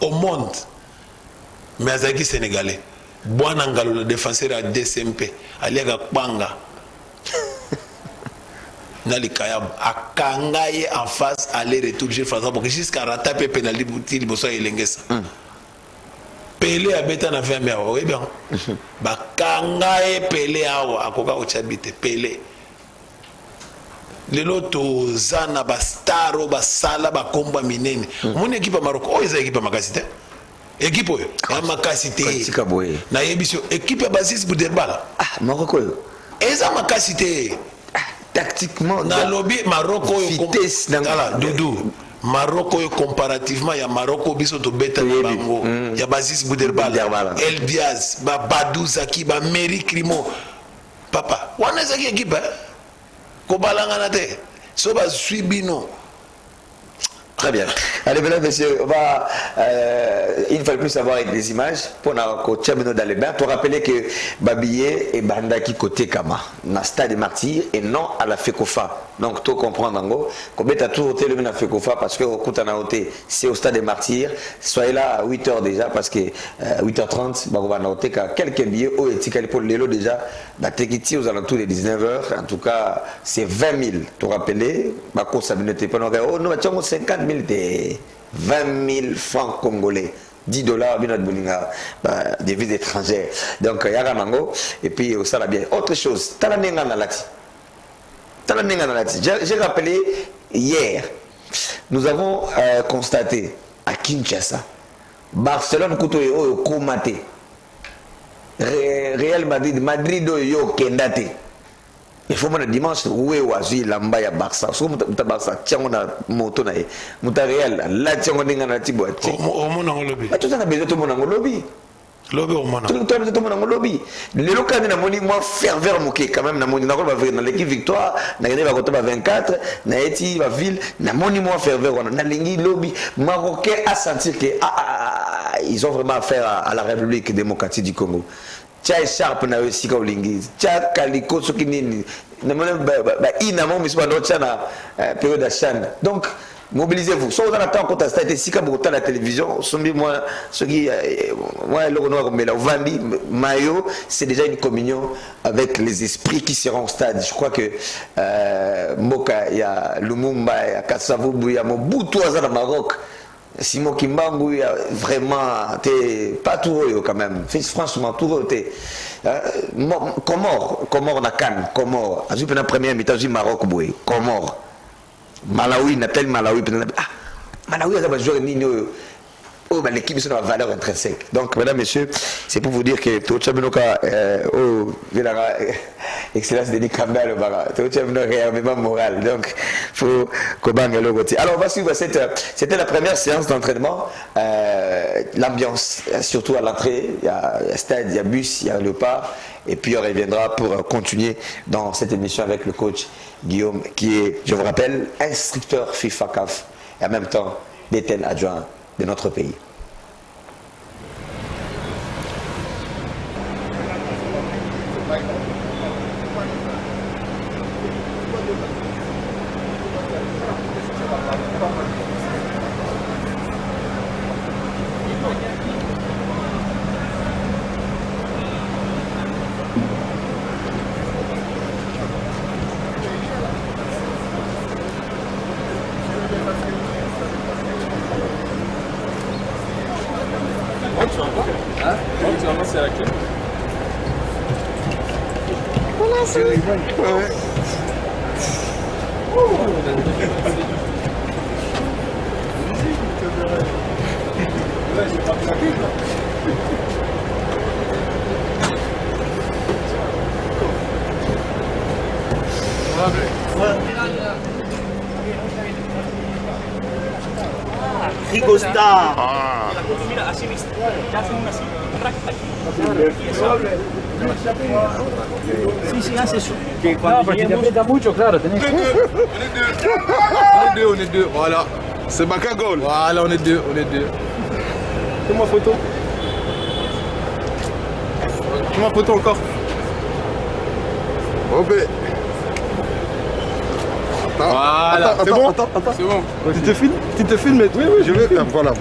au monde. Mais Azaki sénégalais. Boanangalo, le défenseur à DCMP, Aliaga Panga. Nalikayab a kangaye en face aller-retour jusqu'à rataper pénalité liboso et l'engesa. Pelé a bêta na 20 meilleurs, oui bien. Ba kangaye Pelé awa akoka ochabite Pelé. Lelo to zana ba staro ba sala ba komba minene. Mon équipe Maroc, oh ils équipe makasite. Équipe yo, makasite. Na yebisio équipe basis pour Derbala. Ah Maroc. Eza makasite. Tactiquement, dans le lobby Maroc, vitesse, Doudou. Maroc, comparativement, il y a Maroc, biso to beta bango, il y a Basis Bouderbala, El Diaz, Badou Zaki, Meri Crimo. Papa, on a Zaki équipe, Kobalanganate, Soba Suibino. Très bien. Allez, mesdames, messieurs, on va une fois de plus avoir des images pour nous dans les bains pour rappeler que Babiye et Bandaki côté Kama, na stade des martyrs et non à la FECOFA. Donc, tout comprendre en gros. Combien tu as tout voté le à FECOFA parce que au c'est au stade des martyrs. Soyez là à 8h déjà parce que 8h30, on va noter qu'il y a quelques billets au étiquette pour l'élo déjà. La Tekiti aux alentours des 19h. En tout cas, c'est 20 000. Tu rappelles, ma course à minute. Oh non, tu as 50 000, 20 000 francs congolais. 10 dollars, des vies étrangères. Donc, il y a Mango. Et puis, ça va bien. Autre chose, j'ai rappelé hier, nous avons constaté à Kinshasa, Barcelone, Koutoyo, Komate, Real Madrid, Madrid, Yo, Kendate. Il faut que dimanche, où est Wazi, Lamba, ya Barça. Si vous avez Barça, tiens, on a moto, on a Real, là, tiens, on a un tibo. Au monde en lobby. Tout ça, on a besoin de mon lobby. Lobby au monde. Tout le monde en lobby. Les locaux, on a moni, moi, ferveur, quand même, dans l'équipe victoire, on a gagné 24, on a été la ville, on a moni, moi, ferveur, on a l'ingui lobby. Marocain a senti que, ils ont vraiment affaire à la République démocratique du Congo. Tcha Sharp na wesika ulingizi tcha Kaliko sokinini na mona inamo miswa no tcha na période de Chan. Donc mobilisez-vous. Soit vous en attendez quand ça a été si comme autant la télévision, sombi moi ce qui moi le noir mais la Vandi Mayo, c'est déjà une communion avec les esprits qui seront au stade. Je crois que Moka, il y a Lumumba, il y a Kassavou, il y a Mobutu au Maroc. Simon Kimbangu, vraiment, t'es pas tout heureux quand même. Franchement, tout heureux. Comore, na Cannes, Comore. Azu pena première mi-temps, Maroc, boué. Comore. Malawi, na tel Malawi. Malawi, ça va jouer nino. oh, ben, l'équipe c'est une valeur intrinsèque. Donc, mesdames, messieurs, c'est pour vous dire que tout le monde oh, excellence Denis Campbell, tout le monde réellement moral. Donc, il faut qu'on bangue le côté. Alors, on va suivre c'était la première séance d'entraînement. L'ambiance, surtout à l'entrée, il y a stade, il y a bus, il y a léopard. Et puis, on reviendra pour continuer dans cette émission avec le coach Guillaume, qui est, je vous rappelle, instructeur FIFA CAF et en même temps DTN adjoint de notre pays. Ricosta. Sí, sí, hace eso. Que cuando porque te aprieta mucho, claro, tenés que... On est deux, voilà. C'est Macagol. Voilà, on est deux. Fais-moi photo. Fais-moi photo encore. Ok. Voilà, c'est bon. Attends. C'est bon. Tu te filmes et tout. Oui, je vais. Voilà.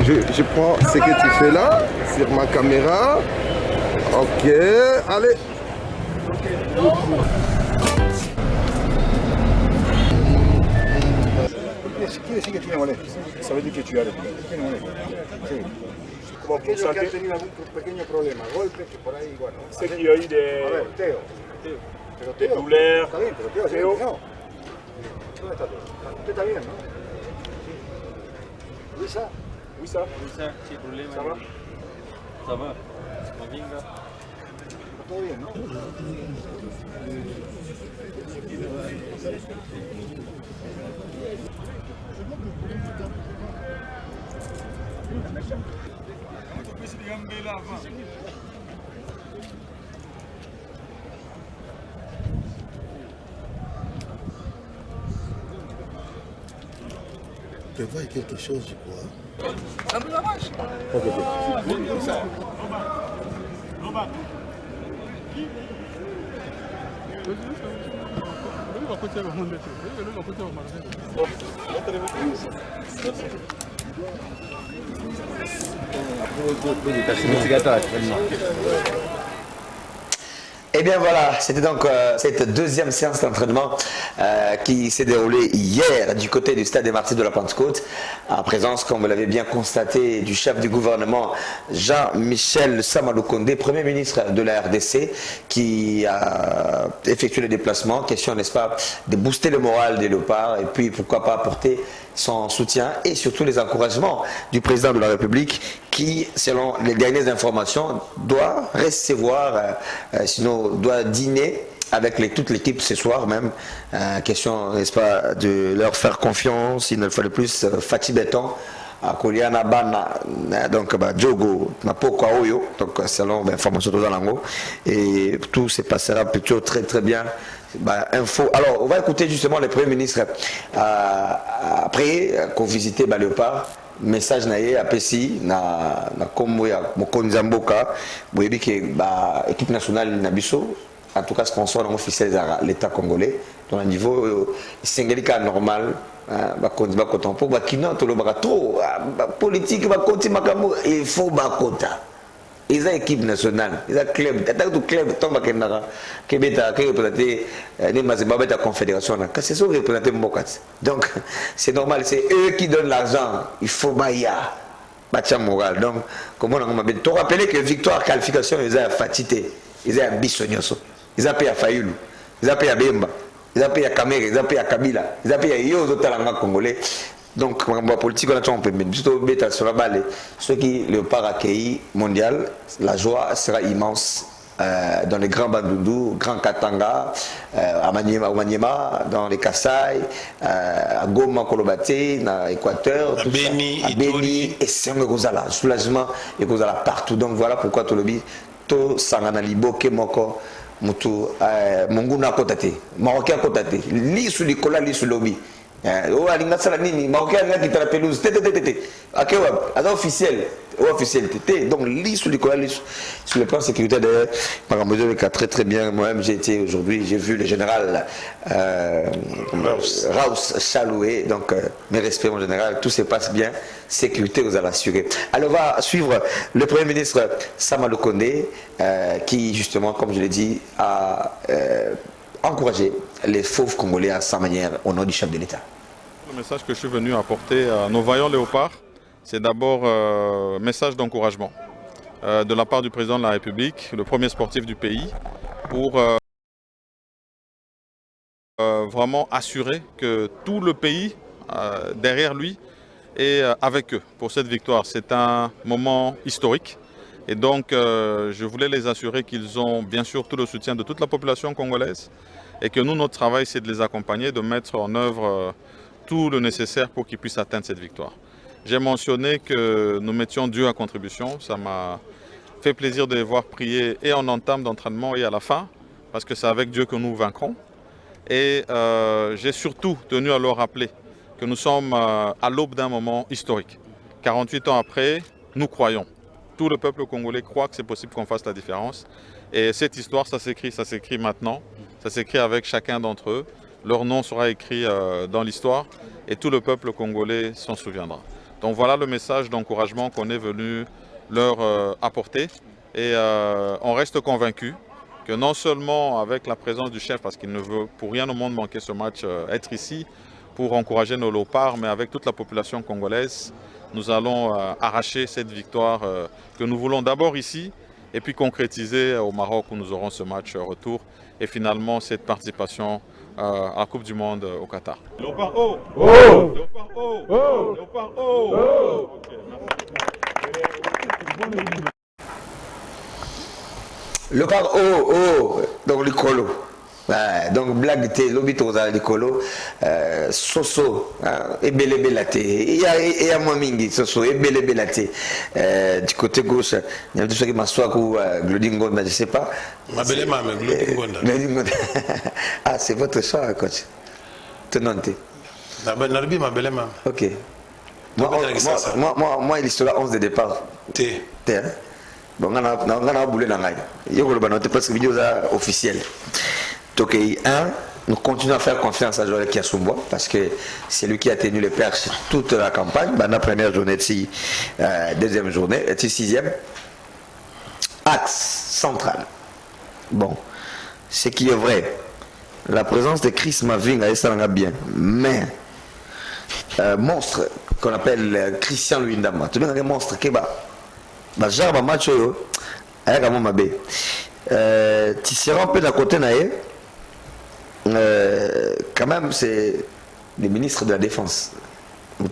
Je prends ce que tu fais là sur ma caméra. Ok, allez. Quiere decir que tiene molestia. Ça veut dire que tu as le Tiene molestia. Sí. Como Aquellos que han tenido algún pequeño problema, golpes, que por ahí, bueno. C'est qu'il y a eu des... A ver, Teo. Pero Teo. douleurs. Está bien, pero Teo, Teo. no. ¿Dónde está Teo? Usted está bien, ¿no? Luisa. Oui, ça. sin problema. Ça va? Ça va. Venga. Todo bien, ¿no? Prévois quelque chose, je crois. Et bien voilà, c'était donc cette deuxième séance d'entraînement qui s'est déroulée hier du côté du stade des Martyrs de la Pentecôte, en présence, comme vous l'avez bien constaté, du chef du gouvernement Jean-Michel Sama Lukonde, Premier ministre de la RDC, qui a effectué le déplacement. Question, n'est-ce pas, de booster le moral des léopards et puis pourquoi pas apporter son soutien et surtout les encouragements du président de la République qui, selon les dernières informations, doit recevoir, sinon doit dîner avec toute l'équipe ce soir même. Question, n'est-ce pas, de leur faire confiance, il ne le fallait plus, Fatih Béton, Koliana Bana, donc Djogo, Napoko Oyo, donc selon l'information de Zalango, et tout se passera plutôt très très bien. Info. Alors, on va écouter justement le Premier ministre après qu'on visité Léopard. Message naé à Pessi na kombo ya mokonzi mboka boyebi ke équipe nationale Nabiso, en tout cas sponsor officiel de l'État congolais, dans un niveau singalika normal. Bakonzi bakota pour bakina to lobaka trop politique bakoti makambo, il faut bakota. Ils ont équipe nationale, ils ont club, tout club tombe kenaka kebeta ke représenter les mazemba de la confédération là, c'est ça représenter Mokat. Donc c'est normal, c'est eux qui donnent l'argent, il faut baya batia moral. Donc comment on m'a te rappeler que victoire qualification ils ont fatité, ils ont Bissonyoso, ils ont payé à Fayulu, ils ont payé à Bemba, ils ont payé à Kamere, ils ont payé à Kabila, ils ont payé à Yozo Talanga congolais. Donc, la politique, on peut mettre plutôt bêta sur la balle. Ceux qui le accueilli mondial, la joie sera immense. Dans les grands Bandundu, Grand Katanga, à Maniema, dans les Kassai, à Goma, Kolobate, dans l'Équateur, à Beni, et c'est un soulagement, et partout. Donc voilà pourquoi tout le monde, tout Sanganalibo, Kemoko, Mutu, Monguna Kotate, Marocain Kotate, lit sur l'école, lit sur l'obbi. Oh, alinga sala nini marocain qui t'a la pelouse officiel donc lit sur le plan sécurité de par mesure qui a très bien moi-même j'ai été aujourd'hui j'ai vu le général Raus Chaloué donc mes respects mon général tout se passe bien sécurité vous allez assurer. Alors on va suivre le premier ministre Sama Lukonde qui justement comme je l'ai dit a encourager les fauves Congolais à sa manière au nom du chef de l'État. Le message que je suis venu apporter à nos vaillants léopards, c'est d'abord un message d'encouragement de la part du président de la République, le premier sportif du pays, pour vraiment assurer que tout le pays derrière lui est avec eux pour cette victoire. C'est un moment historique. Et donc, je voulais les assurer qu'ils ont bien sûr tout le soutien de toute la population congolaise et que nous, notre travail, c'est de les accompagner, de mettre en œuvre tout le nécessaire pour qu'ils puissent atteindre cette victoire. J'ai mentionné que nous mettions Dieu à contribution. Ça m'a fait plaisir de les voir prier et en entame d'entraînement et à la fin, parce que c'est avec Dieu que nous vaincrons. Et j'ai surtout tenu à leur rappeler que nous sommes à l'aube d'un moment historique. 48 ans après, nous croyons. Tout le peuple congolais croit que c'est possible qu'on fasse la différence. Et cette histoire, ça s'écrit maintenant. Ça s'écrit avec chacun d'entre eux. Leur nom sera écrit dans l'histoire et tout le peuple congolais s'en souviendra. Donc voilà le message d'encouragement qu'on est venu leur apporter. Et on reste convaincu que non seulement avec la présence du chef, parce qu'il ne veut pour rien au monde manquer ce match, être ici pour encourager nos léopards, mais avec toute la population congolaise, nous allons arracher cette victoire que nous voulons d'abord ici et puis concrétiser au Maroc où nous aurons ce match retour et finalement cette participation à la Coupe du Monde au Qatar. Léopard haut! Oh! Léopard haut! Oh! Léopard haut! Oh! Léopard haut! Donc le colo. Donc blague t'es l'obito dans le colo soso et belé belate et y a moins mingi soso et belé belate du côté gauche il y a tout ce qui m'assoit ou Glodingo mais je sais pas ma belle maman Glodingo ah c'est votre choix coach tenante ma belle maman ok moi l'histoire 11 de départ t'es bon on a boulé dans l'ail il y a le noté parce que vidéo officielle. Donc, nous continuons à faire confiance à Joël Kiasumboa parce que c'est lui qui a tenu les perches toute la campagne. La première journée, deuxième journée, sixième. Axe central. Bon, ce qui est vrai, la présence de Chris Mavinga, ça en a bien. Mais, monstre qu'on appelle Christian Luindama, tu vois un monstre qui va. Genre, match, il y a un peu tu seras un peu d'un côté naïf. Quand même c'est le ministre de la Défense.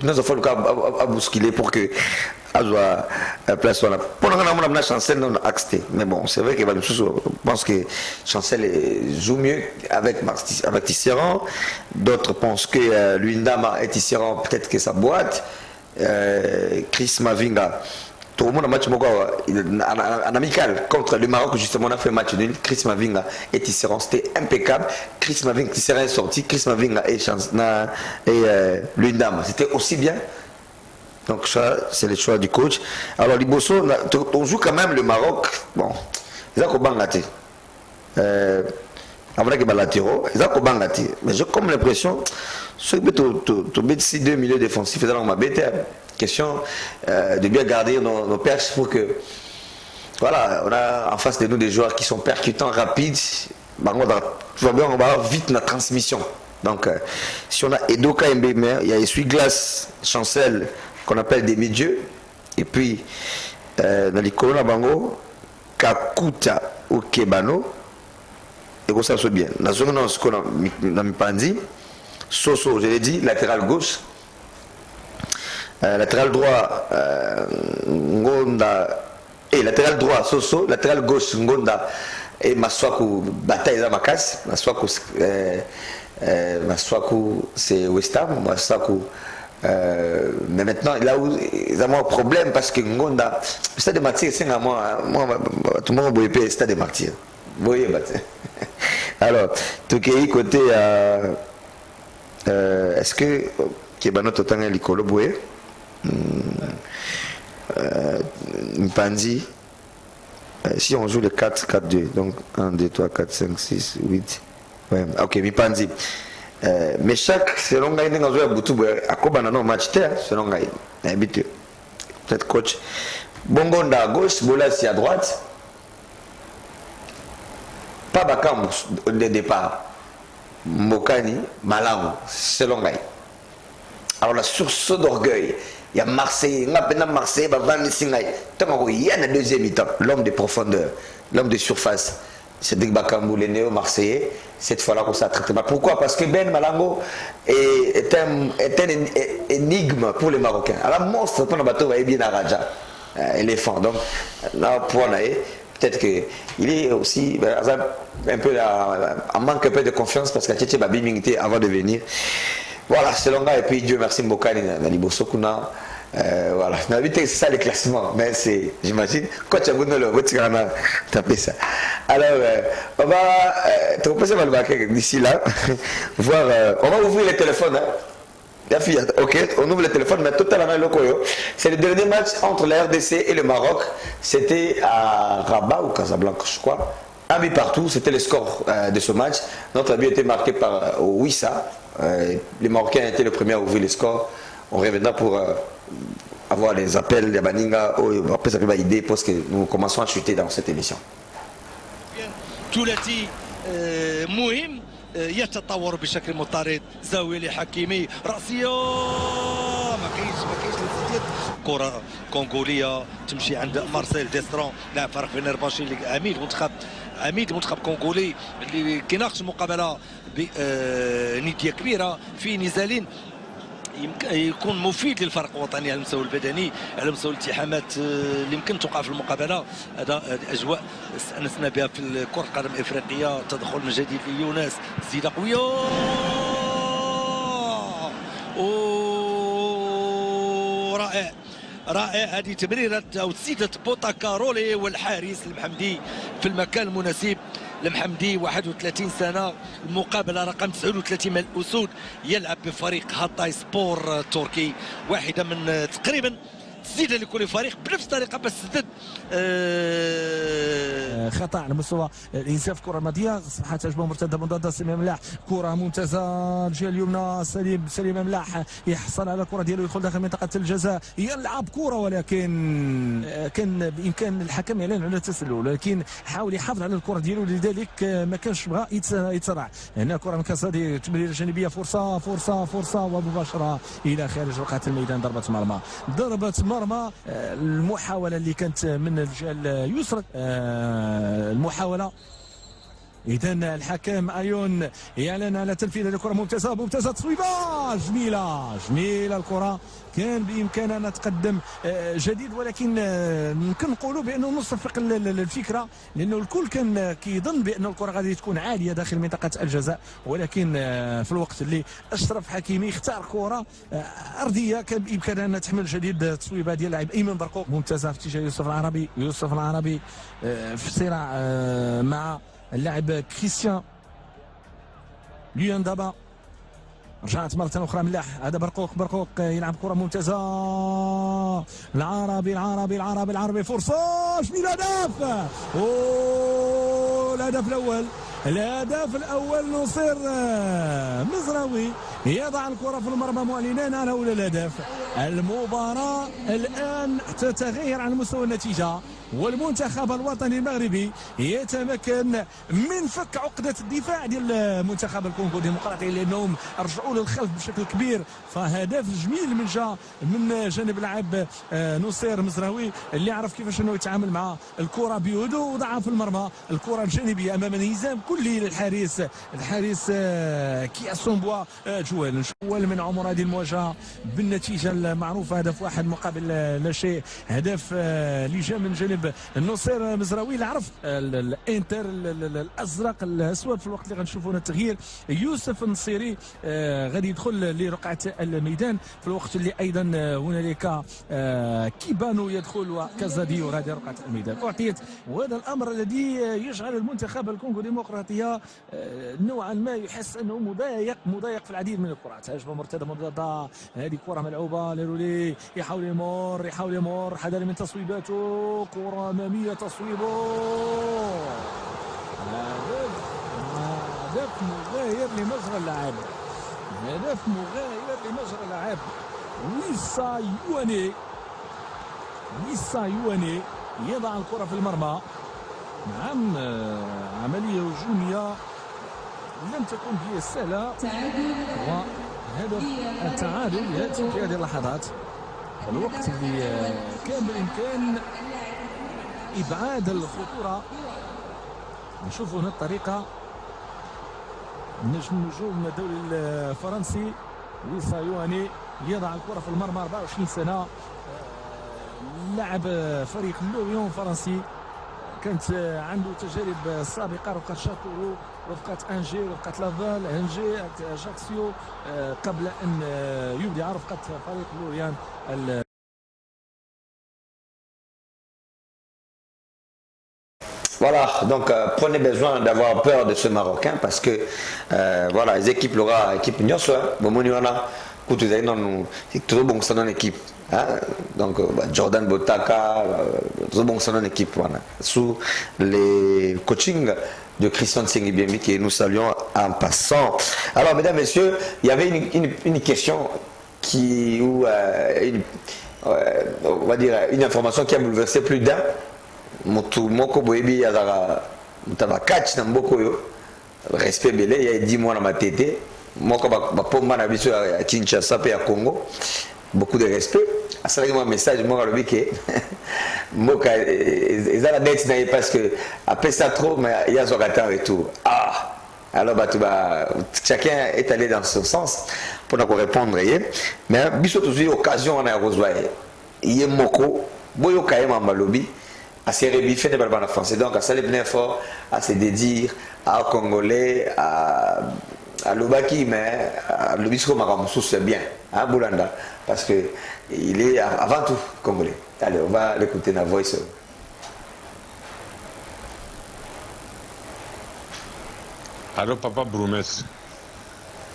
Nous avons fait le cas à bousculer pour que Azoua place là. Pour la Chancel non axé. Mais bon, c'est vrai que je pense que Chancel joue mieux avec Tisserand. D'autres pensent que Luindama est Tisserand, peut-être que sa boîte. Chris Mavinga. Tout le monde a match en amical contre le Maroc, justement on a fait un match nul. Chris Mavinga et Tisserand, c'était impeccable. Chris Mavinga, Tisserand est sorti, Chris Mavinga et Luindama, c'était aussi bien. Donc ça, c'est le choix du coach. Alors Liboso, on joue quand même le Maroc. Bon, ils ont bangaté. Avant qu'ils balatero, ils ont bangaté. Mais j'ai comme l'impression, ceux qui deux milieux défensifs, ils ont ma bête. Question de bien garder nos perches pour que voilà, on a en face de nous des joueurs qui sont percutants, rapides, on va avoir vite la transmission. Donc si on a Edoka Mbeme, il y a Essuie-Glace, Chancel qu'on appelle des milieux, et puis dans les colonnes Bango, Kakuta ou Kebano, et ça se bien. Dans ce qu'on a mis Pandi, Soso, je l'ai dit, latéral gauche. latéral droit Ngonda et latéral droit Soso, latéral gauche Ngonda et Maswaku bataille dans Makasi. Maswaku c'est West Ham, Maswaku mais maintenant là où ils ont un problème parce que Ngonda stade de martyr c'est moi tout le monde boyé stade de martyr. Voyez alors tout qui côté est-ce que Kebano Totanga Likolo Boye Mpanzi si on joue le 4-4-2 donc 1, 2, 3, 4, 5, 6, 8 ouais, ok Mpanzi mais chaque selon Gaïne dans un boutou à Kobana non match terre selon Gaïne habitué peut-être coach Bongonda à gauche Bolassi à droite pas Bakam au départ Mokani Malango selon Gaïne. Alors la source d'orgueil, il y a Marseille, il y a Marseille, il y a le deuxième mi-temps, l'homme de profondeur, l'homme de surface. C'est Cédric Bakambu, le néo-marseillais, cette fois-là qu'on s'est traité. Pourquoi? Parce que Ben Malango est un énigme pour les Marocains. Alors monstre, pour le bateau, il va bien à Raja, éléphant. Donc là, pour peut-être qu'il est aussi un peu en manque un peu de confiance parce qu'il a été babimingité avant de venir. Voilà, c'est long et puis Dieu merci Mbokani dans l'Ibosokuna. Voilà, c'est ça les classements, mais c'est, j'imagine, coach Abouno le taper ça. Alors, on va te reposer d'ici là, voir, on va ouvrir les téléphones. Hein. Ok, on ouvre les téléphones, mais totalement loco. C'est le dernier match entre la RDC et le Maroc. C'était à Rabat ou Casablanca, je crois. Un but partout, c'était le score de ce match. Notre but était marqué par Wissa. Les Marocains étaient les premiers à ouvrir les scores. On reviendra pour avoir les appels de Baninga. Après, ça fait une idée parce que nous commençons à chuter dans cette émission. مهم يتطور بشكل مضطرد زاويه لحكيمي راسيه ما كاينش الانسداد كره كونغوليه تمشي عند مارسيل ديسترون لاعب فريق فينيرباشي اللي عميد منتخب كونغولي اللي كيناقش مقابله بنديه كبيره في نزال يكون مفيد للفرق الوطني على المستوى البدني على مستوى الالتحامات اللي يمكن توقع في المقابله. هذا اجواء استانسنا بها في كره القدم الافريقيه. تدخل من جديد ليونس زيده قويه رائع هذه تمريره او تسديده بوتاكارولي والحارس المحمدي في المكان المناسب. المحمدي 31 سنه، المقابله رقم 39 من الاسود، يلعب بفريق هاتاي سبور تركي، واحده من تقريبا تسديده لكل فريق بنفس الطريقه باش تسدد خطا على مستوى الانساف. كره ماديه صبحت هجمه مرتده مضاده سليم ملاح، كره ممتازه الجهه اليمنى سليم ملاح يحصل على الكره ديالو يدخل داخل منطقه الجزاء يلعب كره، ولكن كان بامكان الحكم اعلان على التسلل، ولكن حاول يحافظ على الكره ديالو لذلك ما كانش بغى يتسرع. هنا كره من كاسادي تمريره جانبيه، فرصه ومباشره الى خارج رقعه الميدان. ضربه مرمى المحاوله اللي كانت من الجهه اليسرى، المحاوله. إذا الحكم أيون يعلن على تنفيذ الكرة. ممتازة تصويبة جميلة الكرة، كان بإمكاننا نتقدم جديد، ولكن يمكن نقولوا بأنه نصفق الفكرة، لأنه الكل كان كيظن بأن الكرة غادي تكون عالية داخل منطقة الجزاء، ولكن في الوقت اللي أشرف حكيمي اختار كرة أرضية كان بإمكاننا تحمل جديد تصويبة ديال لاعب أيمن برقوق. ممتازة في اتجاه يوسف العربي في صراع مع اللاعب كريستيان ليوندابا. رجعت مرة أخرى ملاح، هذا برقوق يلعب كرة ممتازة. العربي فرصة جميلة، هدف. الهدف الأول نصير مزراوي يضع الكرة في المرمى، معلنان على أول الهدف. المباراة الآن تتغير على مستوى النتيجة، والمنتخب الوطني المغربي يتمكن من فك عقدة الدفاع ديال منتخب الكونغو الديمقراطي، لأنهم رجعوا للخلف بشكل كبير. فهدف جميل من جانب لاعب نصير مزراوي اللي عرف كيفاش انه يتعامل مع الكرة بهدوء وضعها في المرمى. الكرة الجانبية أمام انهزام الكلي للحارس كيا سومبوا جوال من عمر هذه المواجهه بالنتيجه المعروفه، هدف واحد مقابل لا شيء، هدف اللي جاء من جانب النصير مزراوي اللي عرف الانتر الازرق الاسود في الوقت اللي غنشوفوا التغيير. يوسف النصيري غادي يدخل لرقعه الميدان في الوقت اللي ايضا هنالك كيبانو يدخل وكازاديو غادي رقعه الميدان اعطيت، وهذا الامر الذي يجعل المنتخب الكونغو الديمقراطيه نوعا ما يحس انه مضايق في العديد من الكرات. هجمه مرتده مضاده، هذه كره ملعوبه لرولي يحاول يمر حذر من تصويباته، كره اماميه تصويبه، هدف مغاير لمجرى اللعب، هدف مغاير لمجرى اللعب. ويسا يواني يضع الكره في المرمى. نعم عمليه هجوميه لم تكن هي سهله، وهدف التعادل ياتي في هذه اللحظات الوقت اللي كان بالامكان ابعاد الخطوره. نشوفوا هنا الطريقه، نجم الدولي الفرنسي ويسا يواني يضع الكره في المرمى، 24 سنه، لاعب فريق لوريون الفرنسي، كانت عنده تجارب سابقه، رفقه شاتورو، رفقه انجي، رفقه لافال، انجي، اجاكسيو، قبل ان يبدع رفقه فريق لوريان. Voilà, donc prenez besoin d'avoir peur de ce Marocain parce que voilà, les équipes, l'aura équipe Nyoswa, Bomoniwana, Koutouzaï, non, c'est trop bon que ça dans l'équipe. Donc Jordan Botaka, trop bon que ça dans l'équipe, voilà, sous les coachings de Christian Tsengibiemi que nous saluons en passant. Alors, mesdames, messieurs, il y avait une question qui, ou on va dire une information qui a bouleversé plus d'un. Motu moko boyebi yazaka mutaba catch na mboko yo respect belé il y a 10 mois na matete moko ba pomba na biso ya Kinshasa pe ya Congo, beaucoup de respect. Asalaki moi message moi lobi ke moka ezala date na parce que après ça trop mais il y a zokata retour. Alors chacun est allé dans son sens pour nous répondre, mais biso toujours occasion on a rejoindre il moko boyo kayema malobi à se rebiffer de balbana français, donc à saluer bien fort, à se dédire à Congolais, à Lubaki, mais à Lubisco Maramoussou c'est bien, à Boulanda, parce que il est avant tout Congolais. Allez, on va l'écouter dans la voice. Alors papa Broumès,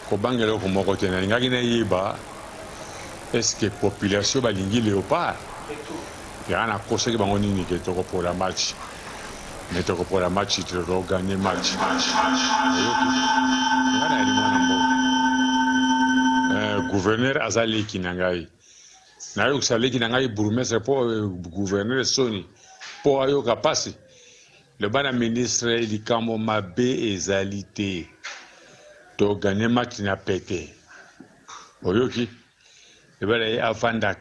Kobangelo Komokote na ngagina yiba, est-ce que population balingi léopard? Il y a un conseil qui est pour la match. Mais pour la match, il faut gagner le match. Gouverneur Azali Kinangai. Nayo Sali Kinangai, bourgmestre pour gouverneur Sony. Pour Ayo Kapasi. Le ban ministre, il dit comme ma B exalité. Donc gagner le match n'a pété. Oyoki. Le ban est avant de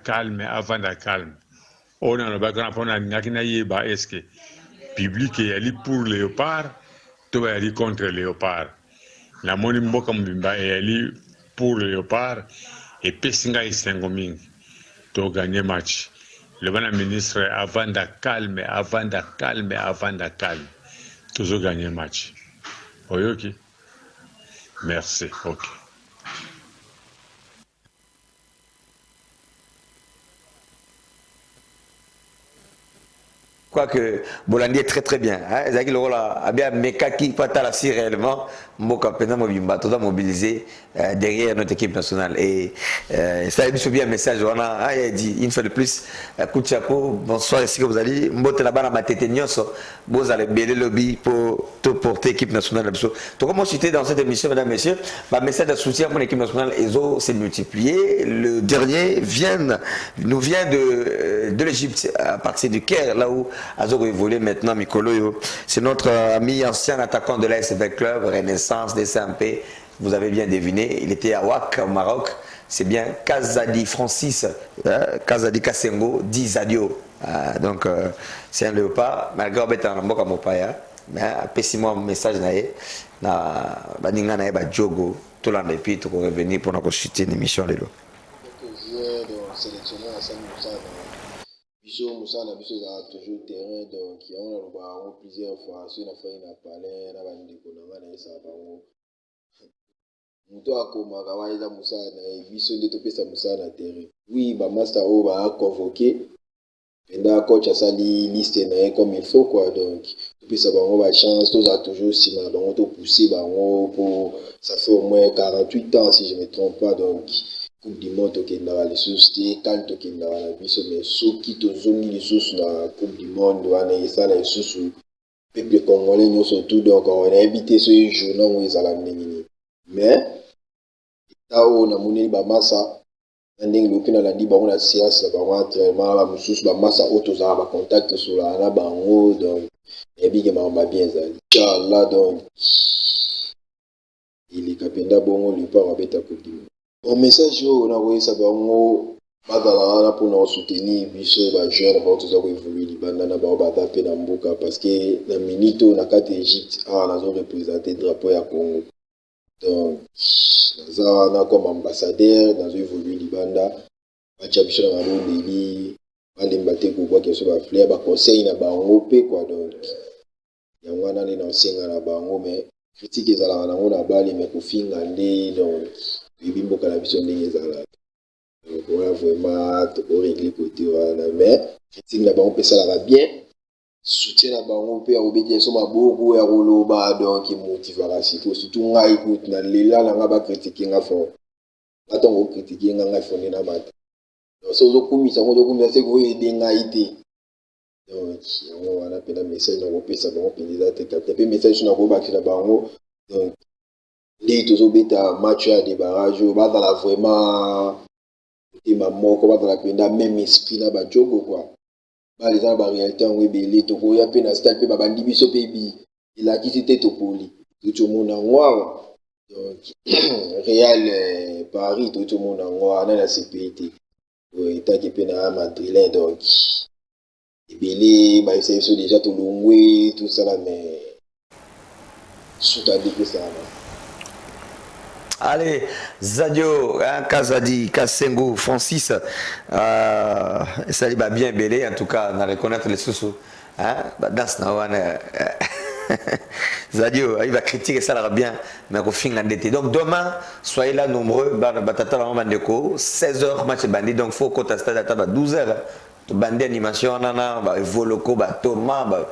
calme. On a le background pour est-ce que public est pour léopard, tout est contre léopard. La monnaie est pour léopard et Pessinga est 5 to gagner match. Le bon ministre avant de calme, toujours gagner match. Ok. Merci. Ok. Quoique Bolandi est très très bien. Zaki le rôle a bien Mekaki Patalassi réellement. Mboka Pena Mobimba, tout mobilisé derrière notre équipe nationale. Et ça a bien un message. On a dit une fois de plus, Kouchako, bonsoir, ici que vous allez. Mbote là-bas dans ma tête, vous allez bêler le lobby pour te porter l'équipe nationale. Donc, comme on citait dans cette émission, mesdames et messieurs, ma message de soutien pour l'équipe nationale ESO s'est multiplié. Le dernier nous vient de l'Égypte, à partir du Caire, là où Azoro évolue maintenant, Mikolo. C'est notre ami ancien attaquant de l'ASV Club, Renaissance des SMP. Vous avez bien deviné, il était à Ouak, au Maroc. C'est bien Kazadi Francis, Kazadi Kassengo, dit Zadio. Donc, c'est un léopard, malgré Betan Mboka Mopaya. mais apesi-moi un message na baninga na ba jogo tout l'an et puis tu revenir pour nous chuter une émission lelo. Sélectionné à San Moussa, Bichot Moussa a toujours terrain, donc il y a plusieurs fois, si on a fait une palais, on a vendu pour nous, on a ça, Mouto a commencé à Moussa, Bichot de topé sa Moussa na terrain. Oui, bah master va convoquer, pendant coach a sali liste comme il faut quoi, donc topé sa bango va chance, tous a toujours si ma bango to poussé bango pour ça fait au moins 48 ans si je me trompe pas, donc Coupe du monde qui est dans les sociétés, quand qui est dans la vie, mais ceux qui te zonent les sous dans la Coupe du monde, on a ça les sous peuple congolais nous surtout donc on a évité ce journal où ils allaient mener. Mais là où on a mené ba massa, on a dit la dit ba on a séance ba on entraînement ba sous ba massa auto za ba contact sur la na ba ngo donc et bien ma bien ça. Inchallah donc il est capenda bongo lui part avec ta Coupe du monde. Mon message on a envoyé ça bango bazala pour nous soutenir biso ba jeune ba tous avoir évoluer libanda na ba taper na mboka parce que na minito na carte Égypte na zo représenter drapeau ya Congo donc ça na comme ambassadeur na zo évoluer libanda ba biso na ndeli ba lembate ko kwa keso ba fleur ba conseil na bango pe quoi donc yango na na senga na bango mais critique ezala na ngona bali mais ko finga ndé donc bimboka na biso ndenge ezalaka donc on vraiment régler côté wana mais critique na bango pesalaka bien soutien na bango mpe ya obédience maboko ya koloba donc motivaka surtout ngai écoute na lela na nga bakritike nga fort batongo kritike nga ngai fonde na bato donc so ozokumisa ngo ozokumisa se koyede ngai te donc yango wana mpe na message na kopesa bango mpenza te kapita mpe message so na kobakisa bango donc les tous obéta match à des barrages va dans la vraiment et ma moko va dans la penda même esprit là ba jogo quoi ba les gens ba réalité on belé to ko ya pe na style pe ba bandi biso pe bi il a qui c'était to poli tout le monde en noir donc Real Paris tout le monde en noir na la CPT oui ta qui pe na Madrid donc et belé ba c'est déjà tout longwe tout ça là mais sous ta dit ça là. Allez, Zadio, Kazadi, Kasengo, Francis, ça va bien belé, en tout cas, on a reconnaître les sous-sous. Dans ce Zadio, il va critiquer ça là bien, mais au fin d'été. Donc demain, soyez là nombreux, Batata la Mandeko, 16h, match bandit, donc il faut qu'on t'aste à 12h. Bande animation nana ba voloko ba Thomas ba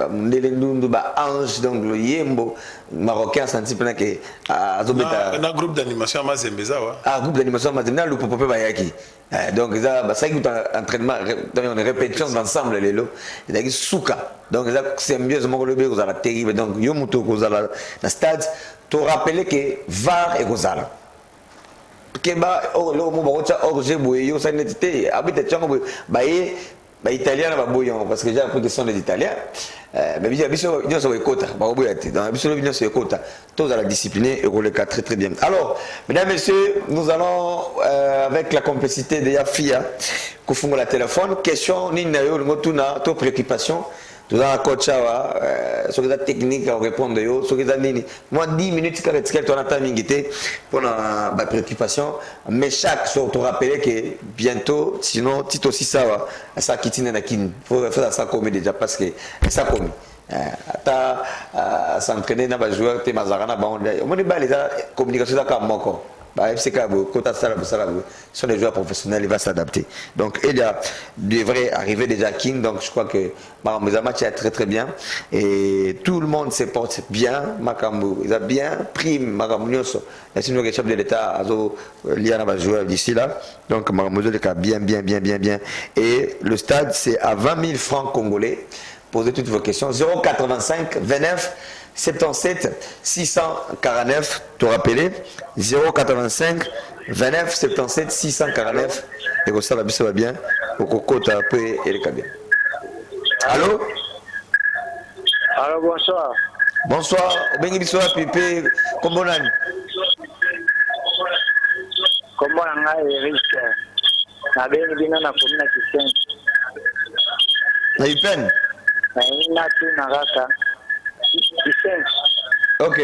ndelendundu ba Ange donc le yembo marocain senti plein que azobeta na groupe d'animation mazembeza wa groupe d'animation mazembeza le popo ba yaki donc ça ba ça qui entraînement on répétition d'ensemble lelo et donc souka donc ça symbiose mo le be ko za terrible donc yo muto ko za na stade to rappeler que VAR et Gozala Keba lo mo bakocha orge boye yo sa netité habite tchango baye ba italien ba boyon parce que j'ai appris que sont les italiens mais bien biso bien so ekota ba boyate dans biso bien so ekota tous à la discipline et le cas très très bien. Alors mesdames et messieurs, nous allons avec la complicité de Yafia ko fungo la téléphone question ni na yo ngotuna to préoccupation tout dans la coach sur les techniques à répondre yo sur les nini moi 10 minutes quand tu as ta mingité pour la préoccupation mais chaque jour te rappeler que bientôt sinon Tito aussi ça kitine na kin faut faire ça comme déjà parce que ça comme ta s'entraîner na ba joueur te mazarana ba on est ba les communication ça comme moko FCK sont des joueurs professionnels, il va s'adapter. Donc il devrait arriver déjà King, donc je crois que Makambo match est très très bien et tout le monde se porte bien. Makambo il a bien pris Makambo Nyoso. La sinon le chef de l'État Liana va jouer d'ici là. Donc Makambo est bien et le stade c'est à 20 000 francs congolais. Posez toutes vos questions 085 29 77 649, te rappeler 085 29 77 649 et comme ça va bien au coco t'as peu et le bien. Allô? Allô, bonsoir. Bonsoir, bengi bisoa Pépé, comment on a? Comment on a Eric? Na bengi bina na komina kisen. Na ipen? Na ina tu na raka. Ok.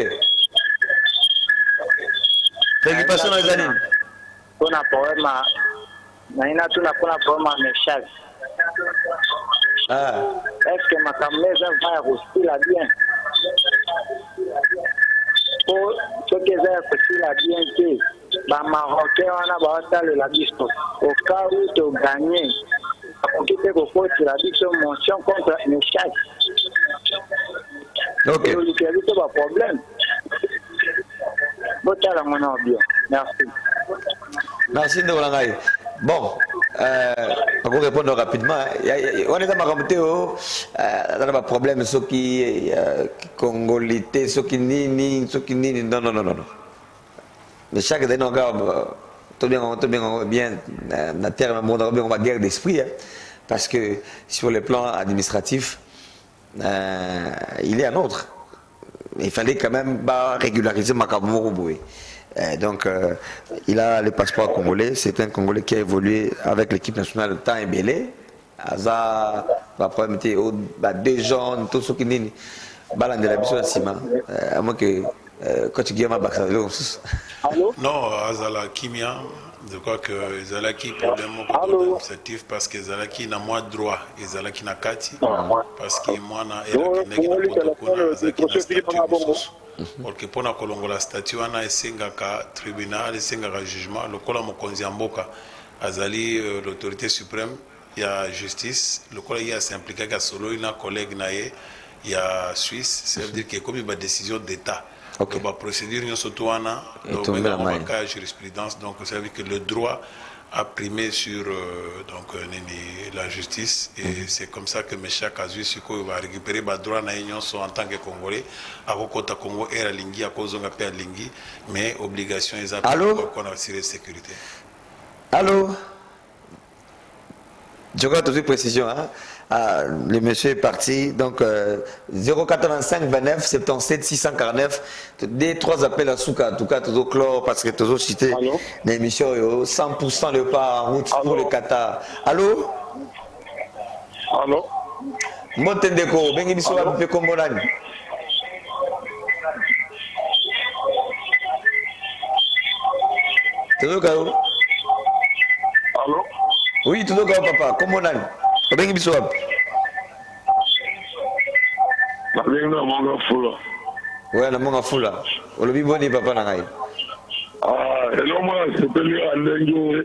Préoccupation dans les années. On a problème à... Naina tuna kuna problème à Meshach. Ah. Est-ce que ma caméra va réussir la bien? Pour ce que j'ai réussi la bien, c'est les Marocains on a battu la dispo. Au cas où tu gagnes, on quitte le coach la dispo mention contre Meshach. Ok. C'est pas problème. Merci. Merci de vous. Bon, on va répondre rapidement. On est dans un problème, ceux qui congolais, ceux qui ni, non. Mais chaque année, on regarde bien, la terre, on va guerre d'esprit, parce que sur le plan administratif, il est un autre. Il fallait quand même régulariser Makabou. Donc, il a le passeport congolais. C'est un Congolais qui a évolué avec l'équipe nationale de temps et belé. Aza, des jeunes, tout ce qui est balan de la mission de Sima. À moins que quand tu gagnes ma non, Azala Kimia, je crois que Zalaki problème administratif parce que Zalaki n'a moins de droit et Zalaki n'a kati parce que moi na parce que pour la statut on a essengaka tribunal essengaka jugement le kola mokonzi mboka azali l'autorité suprême il y a justice le kola il a s'impliqué ka solo il a collègue naé il y a Suisse ça veut dire que comme il y a décision d'état. Okay. Donc, la procédure, nous sommes en jurisprudence, donc ça veut dire que le droit a primé sur la justice, et c'est comme ça que Meshach Azui va récupérer le droit en tant que Congolais, à Kokota Congo et à Lingui, à cause de la Lingui, mais obligation est à qu'on a assuré sécurité. Allô? Je crois que précision, hein? Le monsieur est parti, donc 085 29 77 649, des 3 appels à Souka, en tout cas, toujours chlore, parce que toujours cité l'émission 100% le pas en route pour le Qatar. Allô? Allô? Montendeko, bengi biso wa pe kombolani. Toujours kao? Allô? Oui, toujours kao papa, kombolani. Bengi biso wa. Ouais, la monga fula. Olobi boni papa na ngai. Ah, et là moi c'est peli à lengo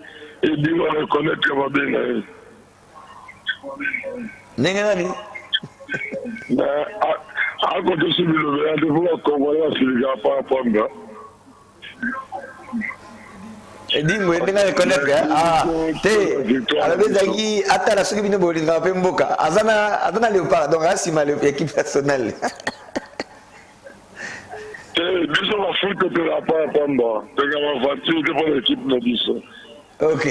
et dit on reconnaît que va bien. Nenga nani? Mais à côté sur le verre de vous Congolais sur le gars pas prendre. Et dis-moi, nenga reconnaître ah, te ala bezaki atala soki bino bolinga pe mboka. Azana léopard donc asima l'équipe personnelle. Disons la foot de la part à moi. De la voiture de l'équipe nous dit ça. Ok.